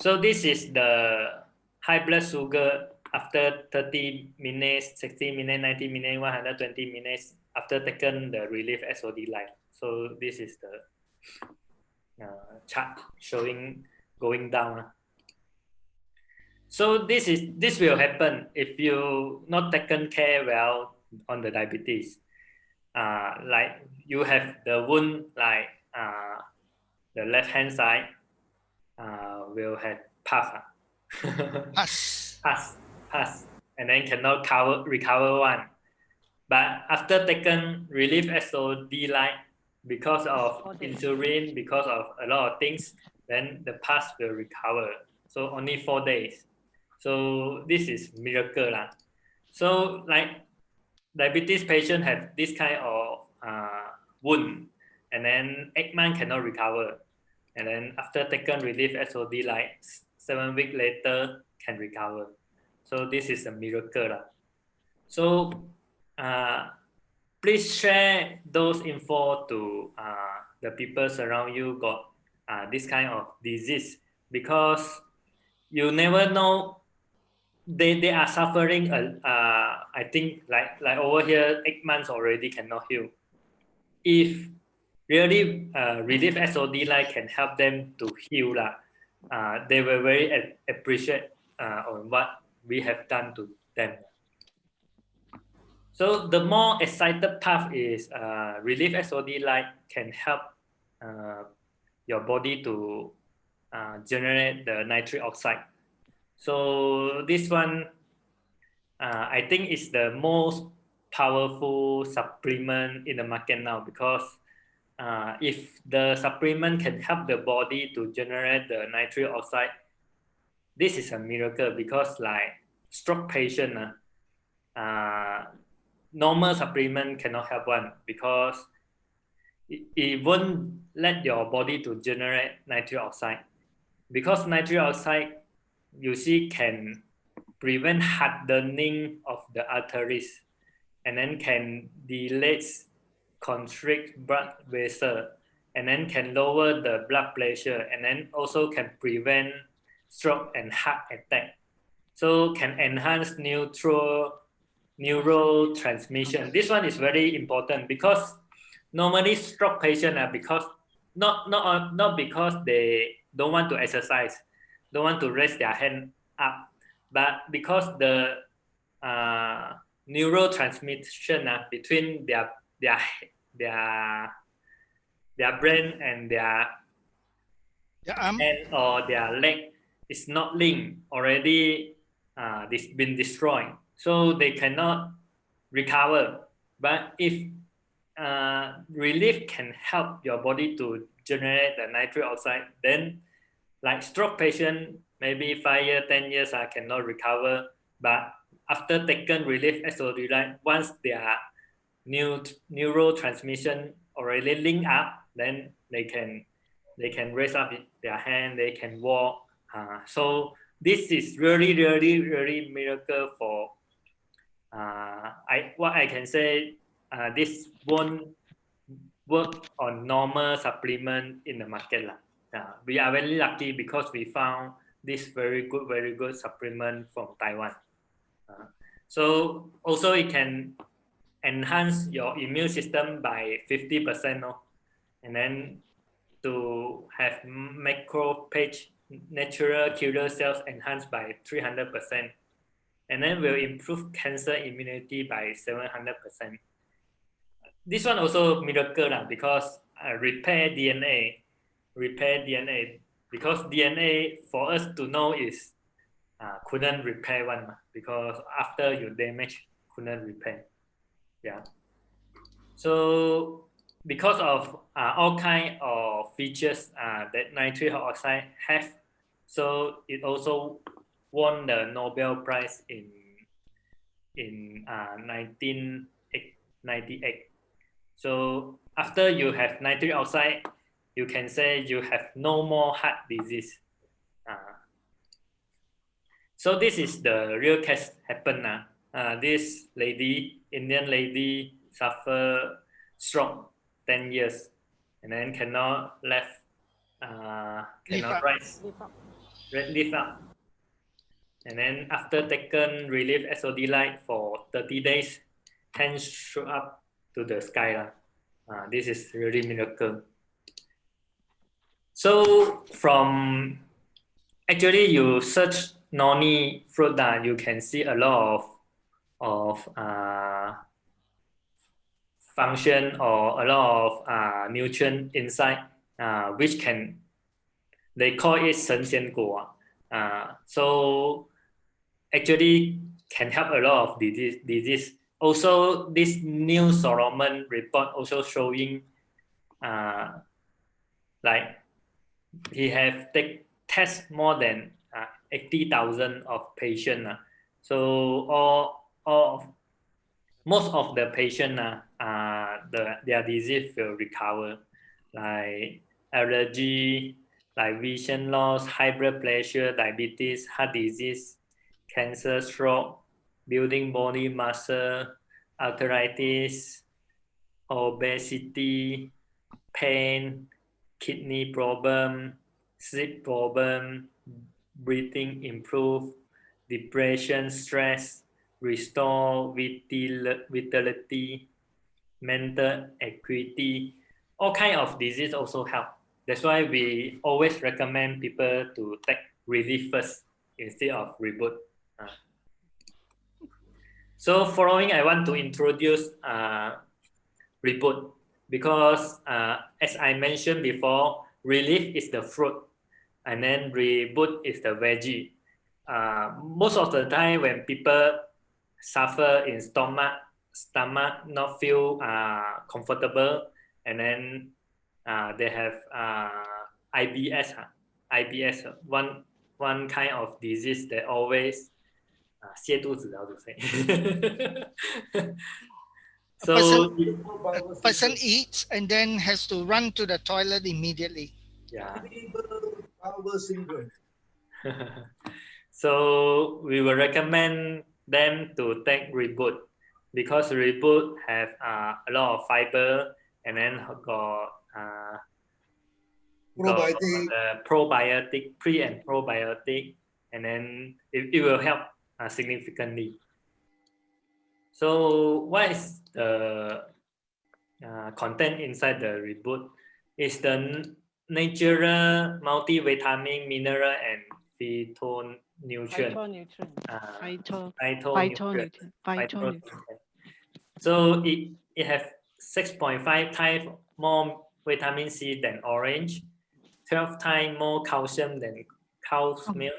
So this is the high blood sugar after 30 minutes, 60 minutes, 90 minutes, 120 minutes after taken the Re-Live SodLIKE. So this is the chart showing going down. So this will happen if you not taken care well on the diabetes. Like you have the wound, like the left hand side will have pus, and then cannot recover one. But after taken Re-Live SodLIKE, because of insulin, because of a lot of things, then the pus will recover. So only 4 days. So this is miracle lah. So like diabetes patient have this kind of wound, and then 8 months cannot recover, and then after taken Re-Live SodLIKE, 7 weeks later can recover. So this is a miracle lah. So please share those info to the people around you got this kind of disease, because you never know. They are suffering. I think like over here 8 months already cannot heal. If really Re-Live SodLIKE can help them to heal they will very appreciate on what we have done to them. So the more excited part is Re-Live SodLIKE can help your body to generate the nitric oxide. So this one, I think is the most powerful supplement in the market now, because if the supplement can help the body to generate the nitric oxide, this is a miracle, because like stroke patient, normal supplement cannot help one, because it won't let your body to generate nitric oxide, because nitric oxide you see can prevent hardening of the arteries, and then can delay constrict blood vessel, and then can lower the blood pressure, and then also can prevent stroke and heart attack. So can enhance neurotransmission. This one is very important, because normally stroke patients are because not because they don't want to exercise, don't want to raise their hand up, but because the neurotransmission between their brain and their hand or their leg is not linked, already been destroyed, so they cannot recover. But if Re-Live can help your body to generate the nitric oxide, then like stroke patient, maybe 5 years, 10 years cannot recover, but after taken Re-Live SodLIKE, once their neurotransmission already link up, then they can raise up their hand, they can walk. So this is really miracle for what I can say. This won't work on normal supplement in the market. We are very lucky because we found this very good supplement from Taiwan. So also it can enhance your immune system by 50%, and then to have macrophage natural killer cells enhanced by 300%, and then will improve cancer immunity by 700%. This one also miracle because repair DNA, because DNA for us to know is couldn't repair one because after you damage couldn't repair. Yeah. So because of all kind of features that nitric oxide have, so it also won the Nobel Prize in 1998. So after you have nitric oxide, you can say you have no more heart disease. So this is the real case happen. This lady, Indian lady, suffer stroke 10 years, and then cannot rise, lift up. And then after taken Re-Live SodLIKE for 30 days, hands shoot up to the sky. This is really miracle. So from actually you search Noni fruit, you can see a lot of function or a lot of nutrient inside, which they call it 神仙果. So actually can help a lot of disease. Also, this new Solomon report also showing like he have test more than 80,000 of patients. So most of the patients their disease will recover, like allergy, like vision loss, high blood pressure, diabetes, heart disease, cancer, stroke, building body muscle, arthritis, obesity, pain, kidney problem, sleep problem, breathing improve, depression, stress, restore vitality, mental acuity, all kind of disease also help. That's why we always recommend people to take Re-Live first instead of Re-BOOT. So following, I want to introduce Re-BOOT because as I mentioned before, Re-Live is the fruit, and then Re-BOOT is the veggie. Most of the time when people suffer in stomach not feel comfortable, and then they have IBS, one kind of disease that always 泻肚子, how to say. So a person eats and then has to run to the toilet immediately. Yeah. Bowel syndrome. So we will recommend them to take Re-BOOT because Re-BOOT have a lot of fiber, and then got probiotic, pre and probiotic, and then it will help significantly. So what is the content inside the Re-BOOT? Is the natural multivitamin, mineral, and phytonutrient. Phytonutrient. So it has 6.5 times more vitamin C than orange, 12 times more calcium than cow's milk,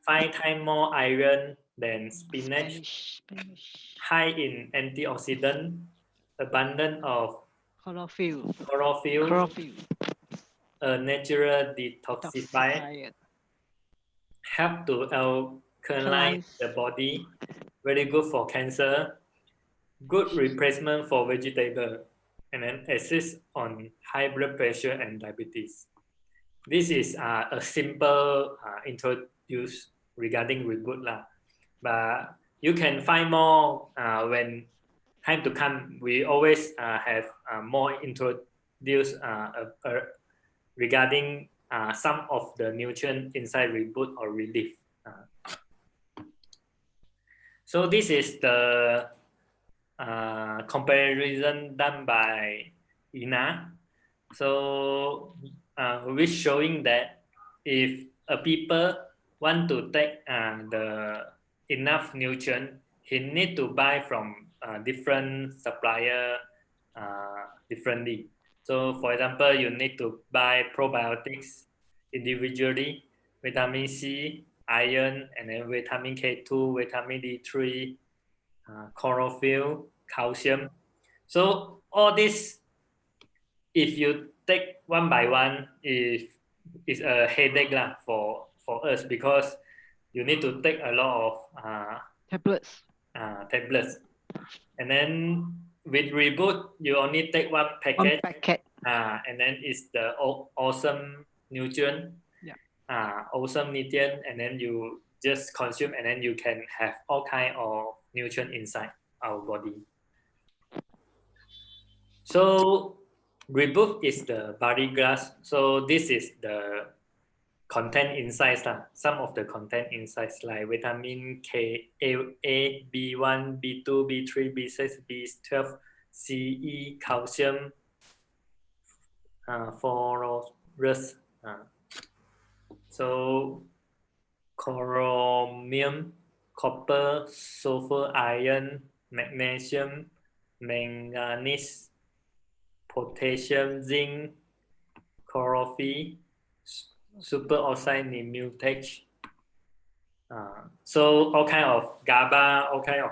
5 times more iron than spinach, high in antioxidant, abundant of chlorophyll, a natural detoxifier, help to keraline the body, very good for cancer, good replacement for vegetable, and then assist on high blood pressure and diabetes. This is a simple introduce regarding Re-BOOT lah. But you can find more when time to come. We always have more introduce regarding some of the nutrients inside Re-BOOT or Re-Live. So this is the comparison done by Ina. So we're showing that if a people want to take the enough nutrient, he need to buy from different supplier differently. So for example, you need to buy probiotics individually, vitamin C, iron, and then vitamin K2, vitamin D3, chlorophyll, calcium. So all this, if you take one by one, is a headache lah for us, because you need to take a lot of tablets. And then with Re-BOOT, you only take one packet. And then it's the awesome nutrient. Awesome nutrient, and then you just consume, and then you can have all kind of nutrient inside our body. So Re-BOOT is the body glass. So this is the content inside. Some of the content inside, like vitamin K, A, B1, B2, B3, B6, B12, C, E, calcium, phosphorus. So chromium, copper, sulfur, iron, magnesium, manganese, potassium, zinc, chlorophyll, superoxide mutate. So all kind of GABA, all kind of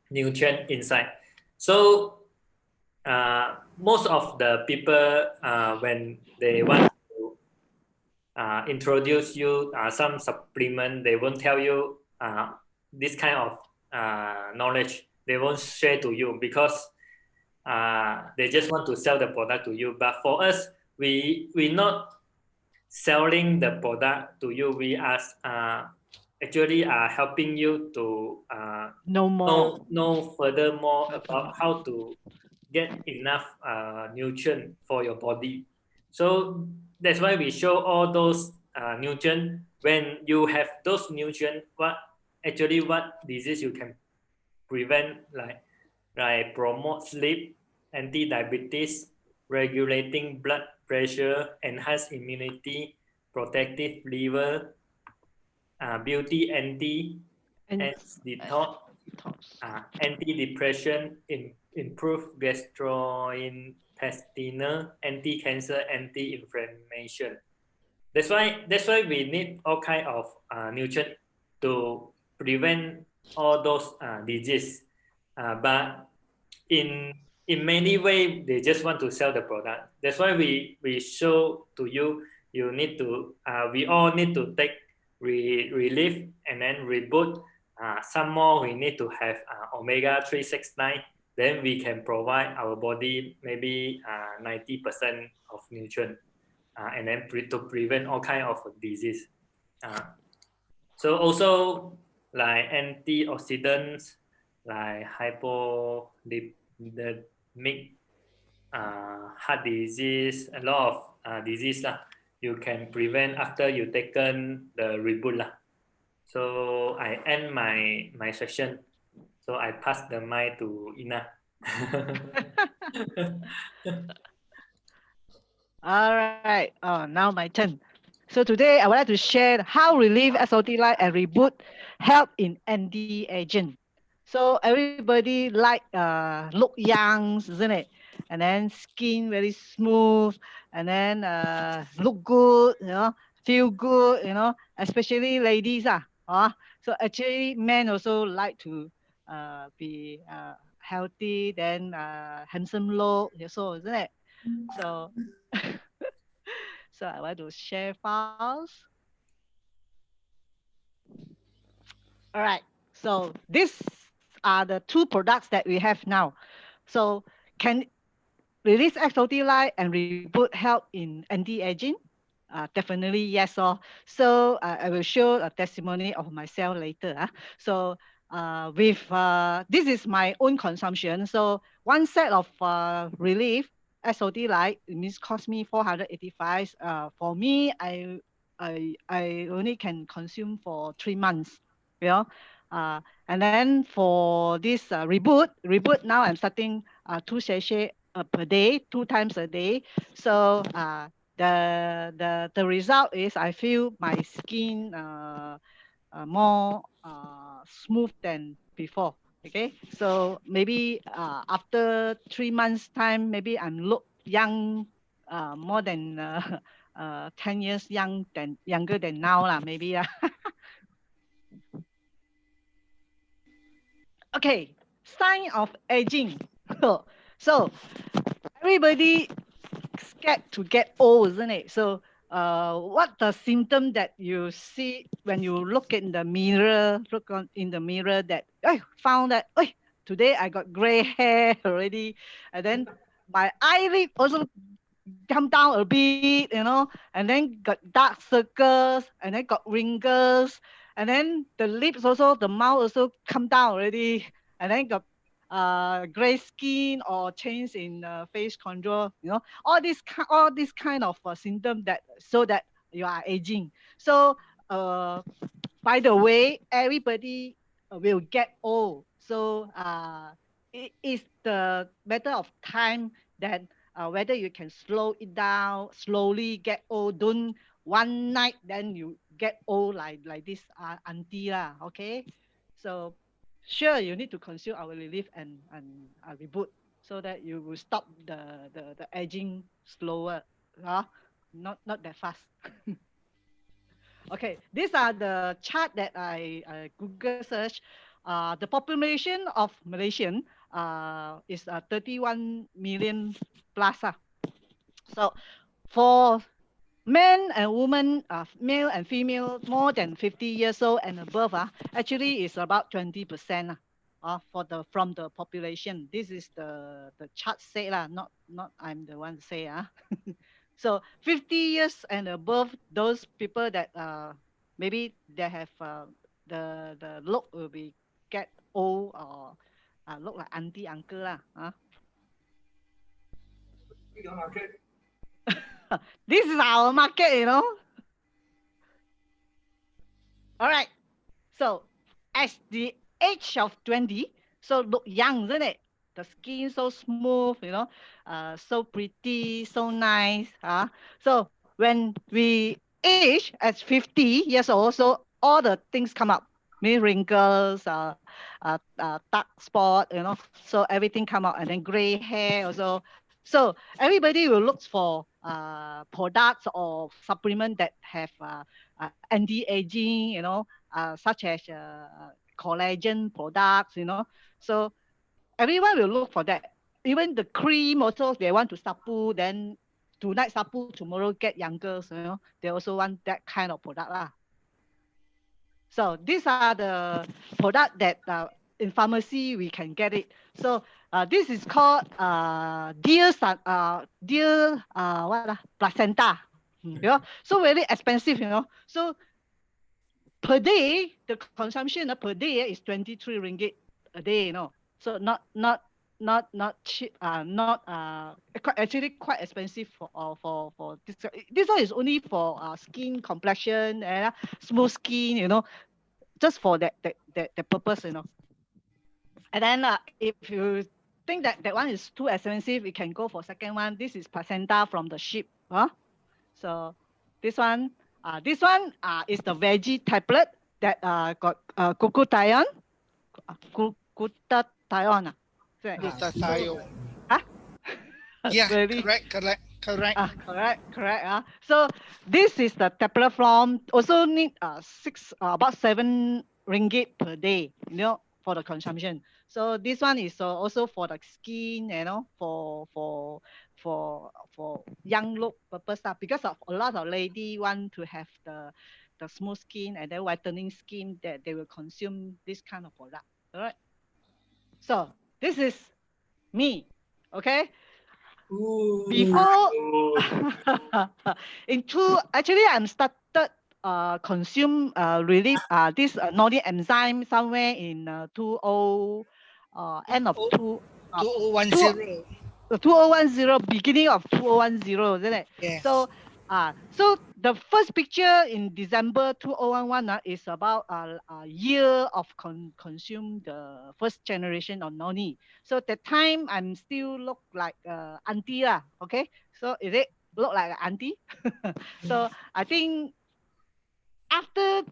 nutrient inside. So most of the people when they want to introduce you some supplement, they won't tell you this kind of knowledge. They won't share to you, because they just want to sell the product to you. But for us, we not selling the product to you. We are actually helping you to know furthermore about how to get enough nutrient for your body. So that's why we show all those nutrient. When you have those nutrient, what disease you can prevent, like promote sleep, anti-diabetes, regulating blood pressure, enhance immunity, protective liver, beauty, detox, anti-depression, improve gastrointestinal, anti-cancer, anti-inflammation. That's why we need all kind of nutrient to prevent all those disease. But in many ways, they just want to sell the product. That's why we show to you. You need to. We all need to take Re-Live and then Re-BOOT. Some more we need to have omega 369. Then we can provide our body maybe 90% of nutrient, and then to prevent all kind of disease. So also like antioxidants, like hypolipidemic, heart disease, a lot of disease you can prevent after you taken the Re-BOOT . So I end my section. So I pass the mic to Ina. All right. Now my turn. So today I would like to share how Re-Live SodLIKE and Re-BOOT help in anti-aging. So everybody like look young, isn't it? And then skin very smooth, and then look good, feel good, especially ladies. So actually men also like to be healthy, then handsome look, so isn't it? So so I want to share files. All right. So these are the two products that we have now. So can release SOD-like and reboot help in anti-aging? Definitely yes. So I will show a testimony of myself later. So with this is my own consumption. So one set of relief SOD-like, it means cost me 485. For me, I only can consume for 3 months. You know, and then for this reboot now I'm starting 2 sachet per day, 2 times a day. So the result is I feel my skin more smooth than before. Okay, so maybe after 3 months time, maybe I'm look young, more than 10 years younger than now lah, maybe. Okay, sign of aging. So everybody scared to get old, isn't it? So what the symptom that you see when you look in the mirror, in the mirror that I found that today I got gray hair already, and then my eyelid also come down a bit, and then got dark circles, and then got wrinkles, and then the lips also, the mouth also come down already, and then got gray skin or change in face contour, all this kind of symptom that so that you are aging. So by the way, everybody will get old. So it is the matter of time that whether you can slow it down, slowly get old. Don't one night then you get old like this auntie lah. Okay, so sure you need to consume our relief and reboot so that you will stop the aging slower, not that fast. Okay, these are the chart that I Google search. The population of Malaysian is 31 million plus. So for men and women, male and female, more than 50 years old and above, actually is about 20%. From the population. This is the chart say lah, not I'm the one to say. So 50 years and above, those people that maybe they have the look will be get old or look like auntie uncle lah. This is our market, All right. So as the age of 20, so look young, isn't it? The skin so smooth, so pretty, so nice. So when we age as 50 years old, so all the things come up, maybe wrinkles, dark spot, so everything come out, and then gray hair also. So everybody will look for products or supplement that have anti-aging, such as collagen products, So everyone will look for that. Even the cream also, they want to sapu, then tonight sapu, tomorrow get younger, they also want that kind of product lah. So these are the product that in pharmacy we can get it. So this is called placenta. So very expensive, So per day, the consumption per day is 23 ringgit a day, So not cheap, actually quite expensive for this. This one is only for skin complexion, smooth skin, just for that purpose, And then if you think that one is too expensive, we can go for second one. This is placenta from the sheep. So this one is the veggie tablet that got glutathione. Glutathione. Glutathione. Huh? Yeah, Really? correct. Correct. So this is the tablet form. Also need about 7 ringgit per day, for the consumption. So this one is also for the skin, for young look purpose, because of a lot of lady want to have the the smooth skin and then whitening skin, that they will consume this kind of product. All right. So this is me. Okay. Before actually I'm started consume relief this Noni enzyme somewhere in end of 2010. 2010, beginning of 2010, isn't it? Yes. So the first picture in December 2011 is about a year of consume the first generation of Noni. So at that time I'm still look like auntie lah, okay? So is it look like an auntie? So I think after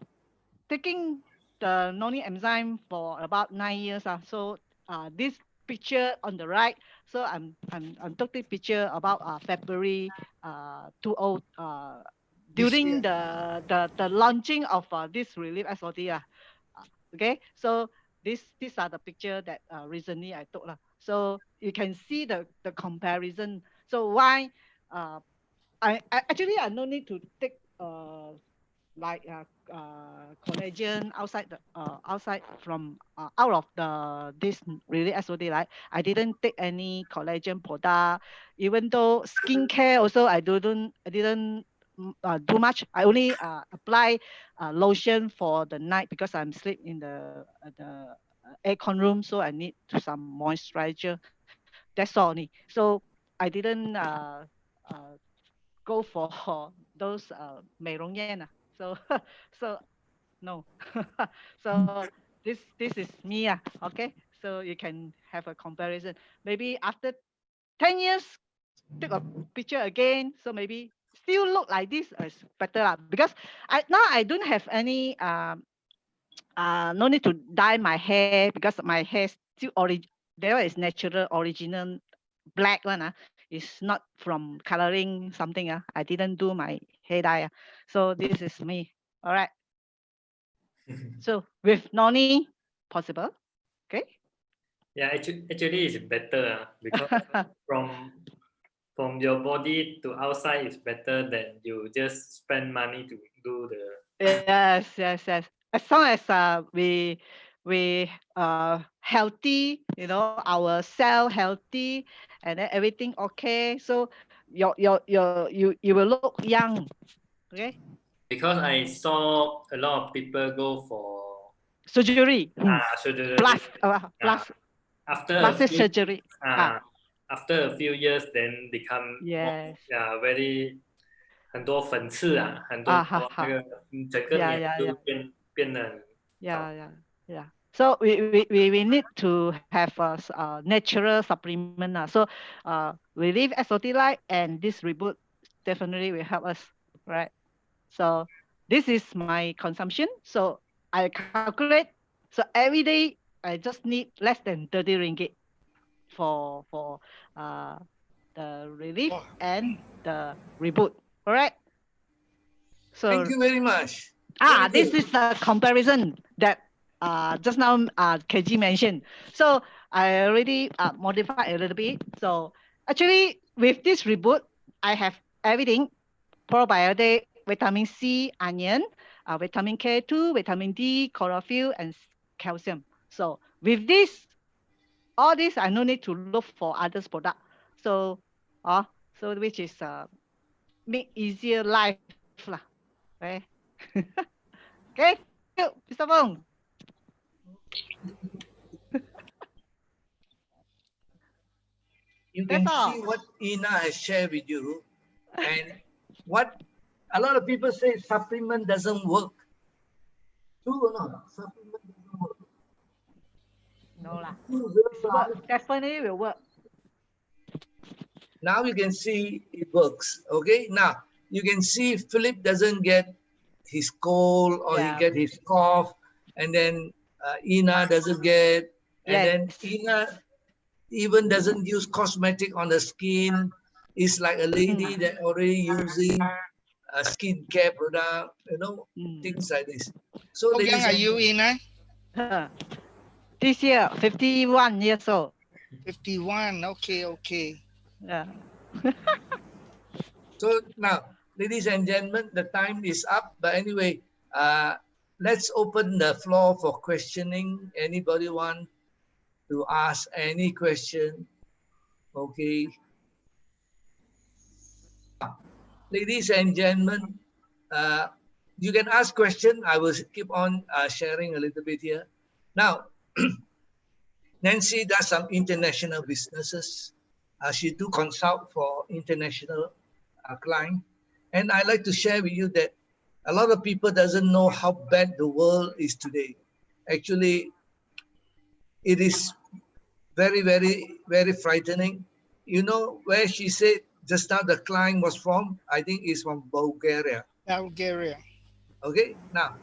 taking the Noni enzyme for about 9 years, so this picture on the right, so I'm taking picture about February 20 during the launching of this Re-Live SOD. Okay, so these are the picture that recently I took. So you can see the comparison. So why I actually I no need to take like collagen outside from out of this really SOD, right? I didn't take any collagen product. Even though skincare also I didn't do much. I only apply lotion for the night because I'm sleep in the aircon room, so I need some moisturizer. That's all only. So I didn't go for those 美容院. So so no. So this is me. Okay. So you can have a comparison. Maybe after 10 years, take a picture again. So maybe still look like this is better because now I don't have any no need to dye my hair because my hair still there is natural original black one. It's not from coloring something. I didn't do my hair dye. So this is me. All right. So with Noni, possible. Okay. Yeah, actually it's better because from your body to outside is better than you just spend money to do the. Yes. As long as we healthy, our cell healthy, and then everything okay. So you will look young. Okay. Because I saw a lot of people go for surgery. Surgery. Plus after plastic surgery. After a few years, then become yes. very 很多粉刺很多那个整个脸都变得 Yeah. So we need to have a natural supplement. So Re-Live SodLIKE and this reboot definitely will help us, right? So this is my consumption. So I calculate. So every day I just need less than 30 ringgit for the Re-Live and the reboot. All right. So thank you very much. This is the comparison that just now KG mentioned. So I already modified a little bit. So actually with this reboot, I have everything: probiotic, vitamin C, onion, vitamin K2, vitamin D, chlorophyll, and calcium. So with this, all this I no need to look for others product. So so which is make easier life lah. Okay. Okay, thank you, Mr. Fong. You can see what Ina has shared with you, and what a lot of people say supplement doesn't work. True or not? Supplement doesn't work. No lah. Definitely will work. Now you can see it works. Okay. Now you can see Philip doesn't get his cold or he get his cough, and then Ina doesn't get, and then Ina even doesn't use cosmetic on the skin. It's like a lady that already using a skincare product, things like this. So how young are you, Ina? This year, 51 years old. 51. Okay. Yeah. So now, ladies and gentlemen, the time is up. But anyway, Let's open the floor for questioning. Anybody want to ask any question? Okay. Ladies and gentlemen, you can ask question. I will keep on sharing a little bit here. Now, Nancy does some international businesses. She do consult for international client. And I like to share with you that a lot of people doesn't know how bad the world is today. Actually, it is very, very, very frightening. You know where she said just now the client was from? I think it's from Bulgaria. Bulgaria. Okay, now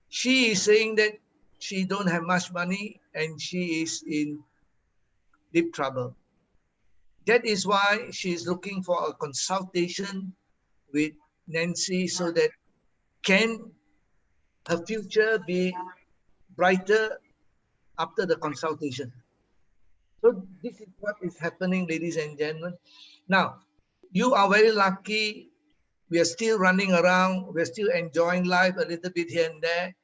she is saying that she don't have much money and she is in deep trouble. That is why she is looking for a consultation with Nancy so that can her future be brighter after the consultation. So this is what is happening, ladies and gentlemen. Now, you are very lucky. We are still running around. We're still enjoying life a little bit here and there.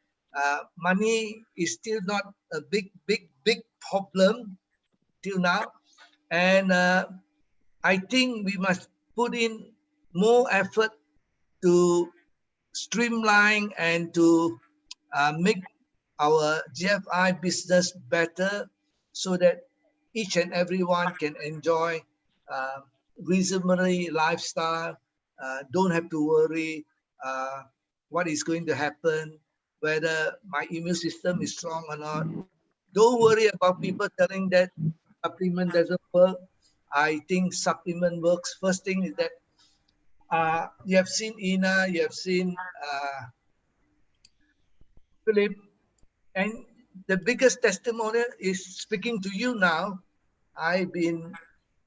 Money is still not a big problem till now. And I think we must put in more effort to streamline and to make our GFI business better so that each and everyone can enjoy reasonably lifestyle, don't have to worry what is going to happen, whether my immune system is strong or not. Don't worry about people telling that supplement doesn't work. I think supplement works. First thing is that you have seen Ina, you have seen Philip, and the biggest testimonial is speaking to you now. I've been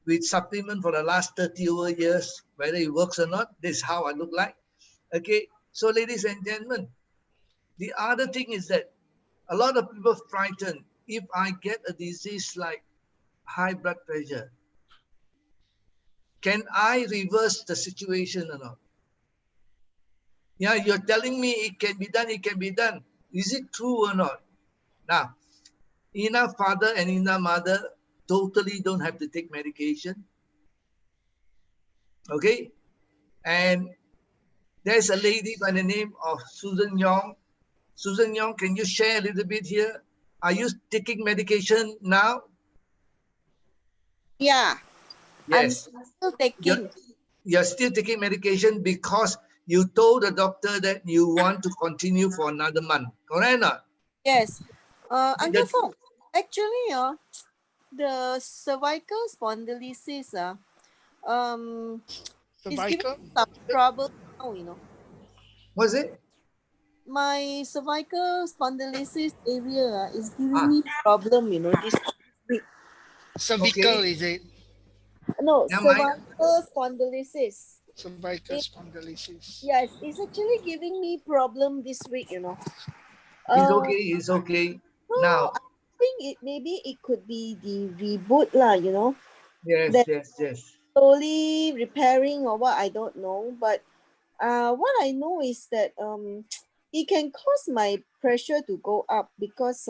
with supplement for the last 30 over years, whether it works or not, this is how I look like. Okay, so ladies and gentlemen, the other thing is that a lot of people frightened. If I get a disease like high blood pressure, can I reverse the situation or not? Yeah, you're telling me it can be done, it can be done. Is it true or not? Now, Ina father and Ina mother totally don't have to take medication. Okay? And there's a lady by the name of Susan Yong. Susan Yong, can you share a little bit here? Are you taking medication now? Yeah, Yes. I'm still taking. You're still taking medication because you told the doctor that you want to continue for another month. Correct or not? Yes. Uncle Fong, actually, the cervical spondylosis, is giving Cervical? me some trouble now, you know. Was it? My cervical spondylosis area is giving me problem, you know, this week. Cervical, Okay. is it? No, Now, my, cervical spondylosis. Cervical spondylosis. Yes, it's actually giving me problem this week, you know. it's okay, it's okay. So Now, I think maybe it could be the reboot lah, you know. yes, That yes. slowly repairing or what, I don't know. But what I know is that it can cause my pressure to go up because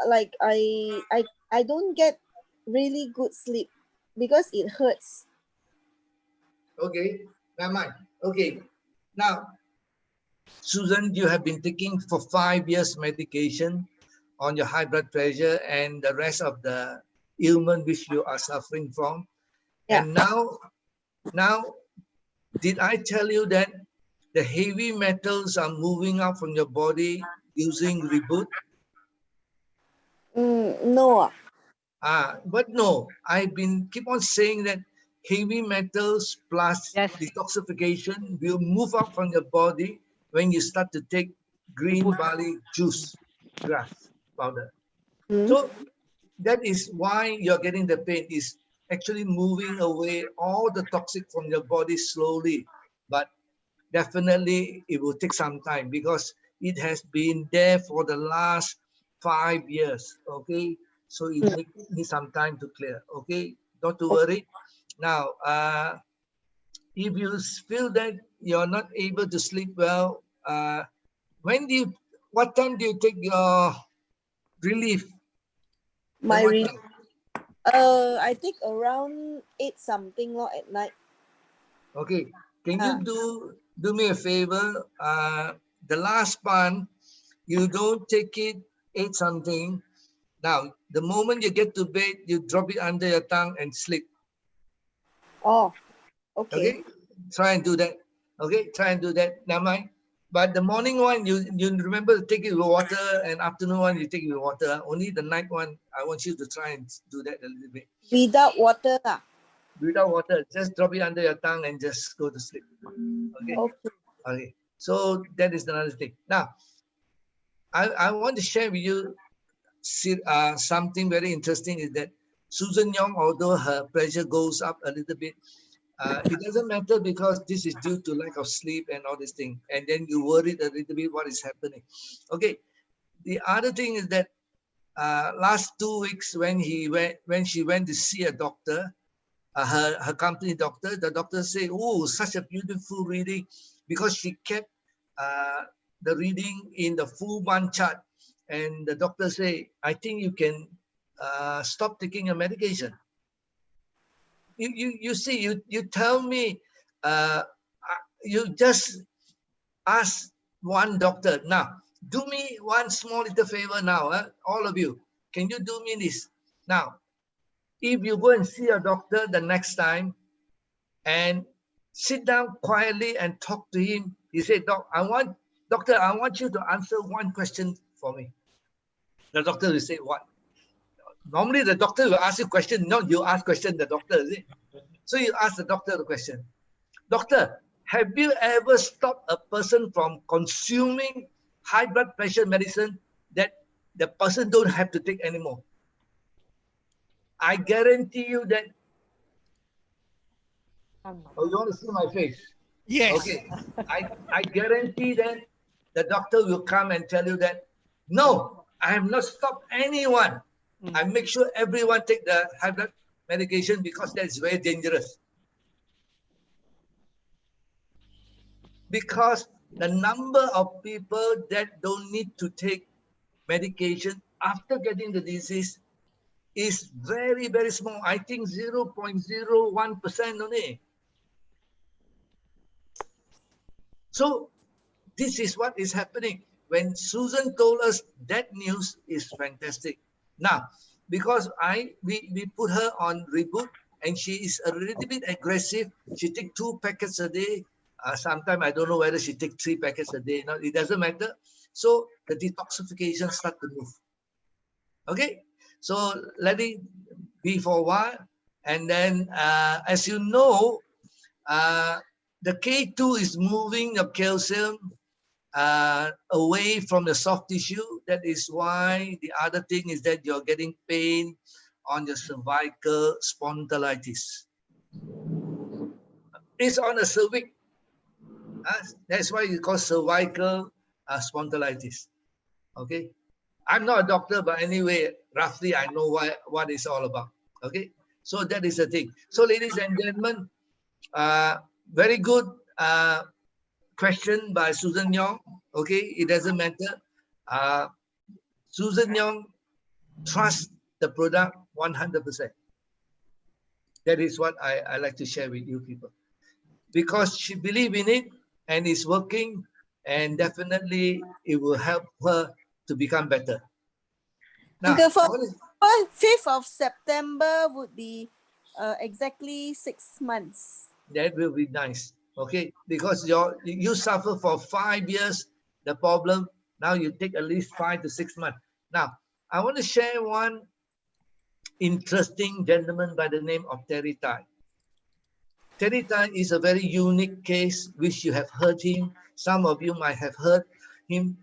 like I don't get really good sleep because it hurts. Okay, never mind. Okay, now, Susan, you have been taking for 5 years medication on your high blood pressure and the rest of the ailment which you are suffering from. Yeah. And now, did I tell you that the heavy metals are moving out from your body using Re-BOOT? No. But no, I've been keep on saying that heavy metals plus detoxification will move out from your body when you start to take green barley juice, grass powder. So that is why you're getting the pain. Is actually moving away all the toxic from your body slowly, but definitely it will take some time because it has been there for the last 5 years. Okay, so it needs some time to clear. Okay, don't to worry. Now, if you feel that you're not able to sleep well, what time do you take your relief? My At what relief. time? I think around 8 something lor at night. Okay. Can you do me a favor? The last one, you don't take it 8 something. Now, the moment you get to bed, you drop it under your tongue and sleep. Oh, okay. Okay? Try and do that. Okay? Try and do that. Never mind. But the morning one, you remember to take it with water, and afternoon one, you take it with water. Only the night one, I want you to try and do that a little bit. Without water. Without water, just drop it under your tongue and just go to sleep. Okay? Okay. Okay. So that is another thing. Now, I want to share with you something very interesting is that Susan Young, although her pressure goes up a little bit, it doesn't matter because this is due to lack of sleep and all this thing. And then you worried a little bit what is happening. Okay. The other thing is that last 2 weeks when she went to see a doctor, her company doctor, the doctor said, oh, such a beautiful reading, because she kept the reading in the full month chart. And the doctor say, I think you can stop taking your medication. You see, you tell me, you just ask one doctor. Now, do me one small little favor now, all of you. Can you do me this? Now, if you go and see a doctor the next time and sit down quietly and talk to him, he said, Doctor, I want you to answer one question for me. The doctor will say, what? Normally the doctor will ask you a question, not you ask question the doctor, is it? So you ask the doctor the question. Doctor, have you ever stopped a person from consuming high blood pressure medicine that the person don't have to take anymore? I guarantee you that. Oh, you want to see my face? Yes. Okay. I guarantee that the doctor will come and tell you that, no, I have not stopped anyone. I make sure everyone take the high blood medication because that is very dangerous. Because the number of people that don't need to take medication after getting the disease is very, very small. I think 0.01% only. So this is what is happening. When Susan told us that news is fantastic. Now, because we put her on Re-BOOT and she is a little bit aggressive. She takes 2 packets a day. Sometimes I don't know whether she takes 3 packets a day. No, it doesn't matter. So the detoxification start to move. Okay, so let it be for a while. And then, as you know, the K2 is moving the calcium away from the soft tissue. That is why the other thing is that you're getting pain on your cervical spondylitis. It's on the cervix. That's why it's called cervical spondylitis. Okay. I'm not a doctor, but anyway, roughly I know what it's all about. Okay. So that is the thing. So ladies and gentlemen, very good question by Susan Young. Okay, it doesn't matter. Susan Young trusts the product 100%. That is what I like to share with you people. Because she believes in it and it's working, and definitely it will help her to become better. Now, Uncle, for 5th of September would be exactly 6 months. That will be nice. Okay, because you suffer for 5 years the problem. Now you take at least 5 to 6 months. Now I want to share one interesting gentleman by the name of Terry Tai. Terry Tai is a very unique case which you have heard him. Some of you might have heard him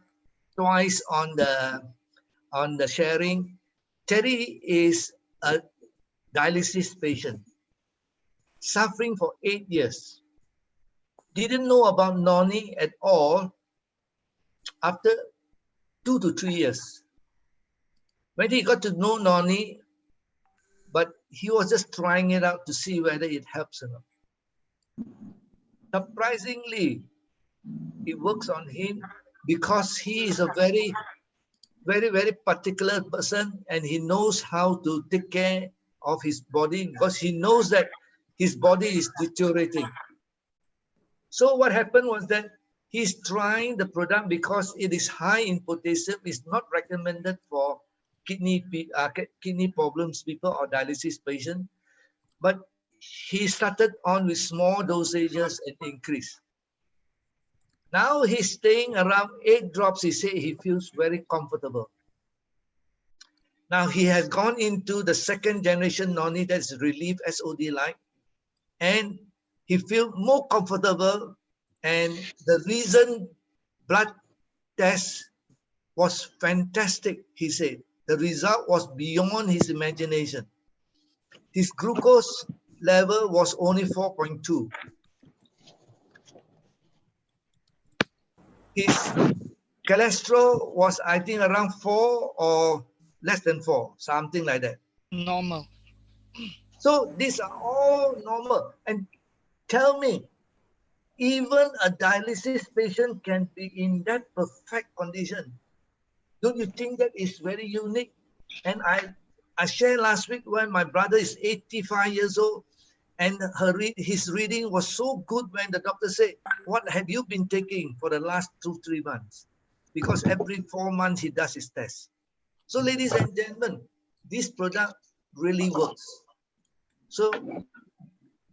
twice on the sharing. Terry is a dialysis patient suffering for 8 years. Didn't know about Noni at all after 2 to 3 years. When he got to know Noni, but he was just trying it out to see whether it helps or not. Surprisingly, It works on him because he is a very, very particular person, and he knows how to take care of his body because he knows that his body is deteriorating. So what happened was that he's trying the product because it is high in potassium. It's not recommended for kidney problems people or dialysis patient, but he started on with small dosages and increase. Now he's staying around 8 drops. He said he feels very comfortable. Now he has gone into the second generation Noni, that's Re-Live SodLIKE, and he feels more comfortable. And the recent blood test was fantastic, he said. The result was beyond his imagination. His glucose level was only 4.2. His cholesterol was, I think, around 4 or less than 4, something like that. Normal. So these are all normal. And tell me, even a dialysis patient can be in that perfect condition. Don't you think that is very unique? And I shared last week when my brother is 85 years old, and his reading was so good when the doctor said, what have you been taking for the last 2-3 months? Because every 4 months he does his test. So ladies and gentlemen, this product really works. So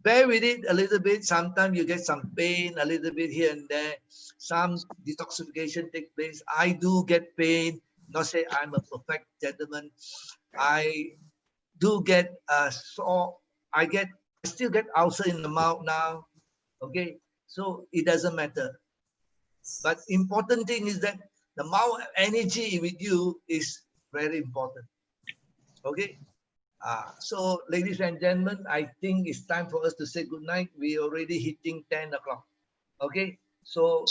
bear with it a little bit. Sometimes you get some pain a little bit here and there. Some detoxification takes place. I do get pain. Not say I'm a perfect gentleman. I do get sore. I still get ulcer in the mouth now. Okay, so it doesn't matter. But important thing is that the mouth energy with you is very important. Okay. So ladies and gentlemen, I think it's time for us to say good night. We're already hitting 10 o'clock. Okay, so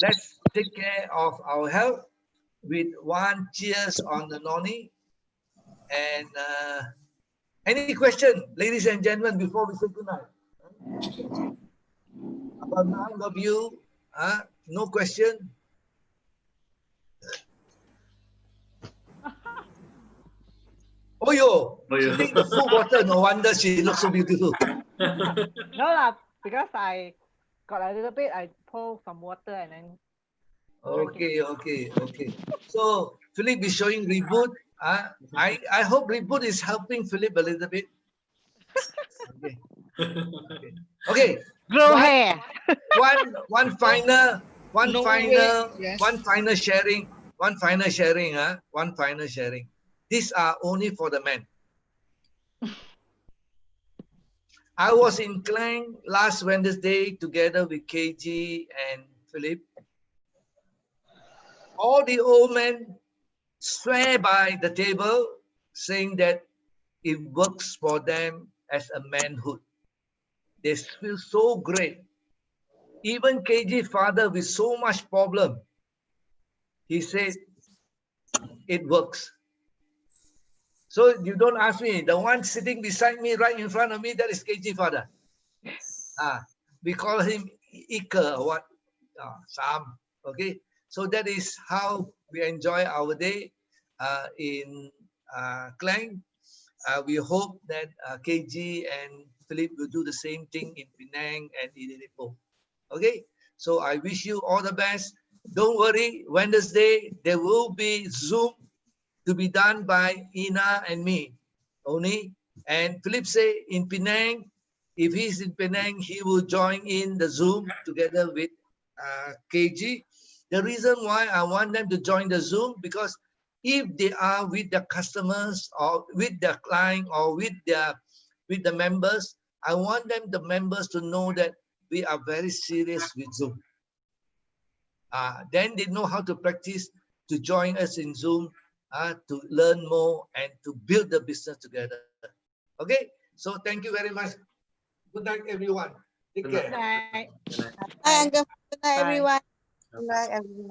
let's take care of our health with one cheers on the Noni. And any question, ladies and gentlemen, before we say good night? About 9 of you, no question? Oh, she take the full bottle. No wonder she looks so beautiful. No lah, because I got a little bit, I pour some water and then. Okay. So Philip is showing Re-BOOT. I hope Re-BOOT is helping Philip a little bit. Okay. Grow hair. One final sharing. One final sharing. These are only for the men. I was in Klang last Wednesday together with KG and Philip. All the old men swear by the table, saying that it works for them as a manhood. They feel so great. Even KG father with so much problem, he said it works. So you don't ask me, the one sitting beside me, right in front of me, that is KG father. We call him Ika or what? Sam. Okay. So that is how we enjoy our day in Klang. We hope that KG and Philip will do the same thing in Penang and in Ipoh. Okay. So I wish you all the best. Don't worry, Wednesday there will be Zoom to be done by Ina and me only. And Philip say in Penang, if he's in Penang, he will join in the Zoom together with KG. The reason why I want them to join the Zoom, because if they are with the customers or with the client or with the members, I want the members to know that we are very serious with Zoom. Then they know how to practice to join us in Zoom, to learn more and to build the business together. Okay, so thank you very much. Good night, everyone. Take care. Good night, everyone. Good night, everyone.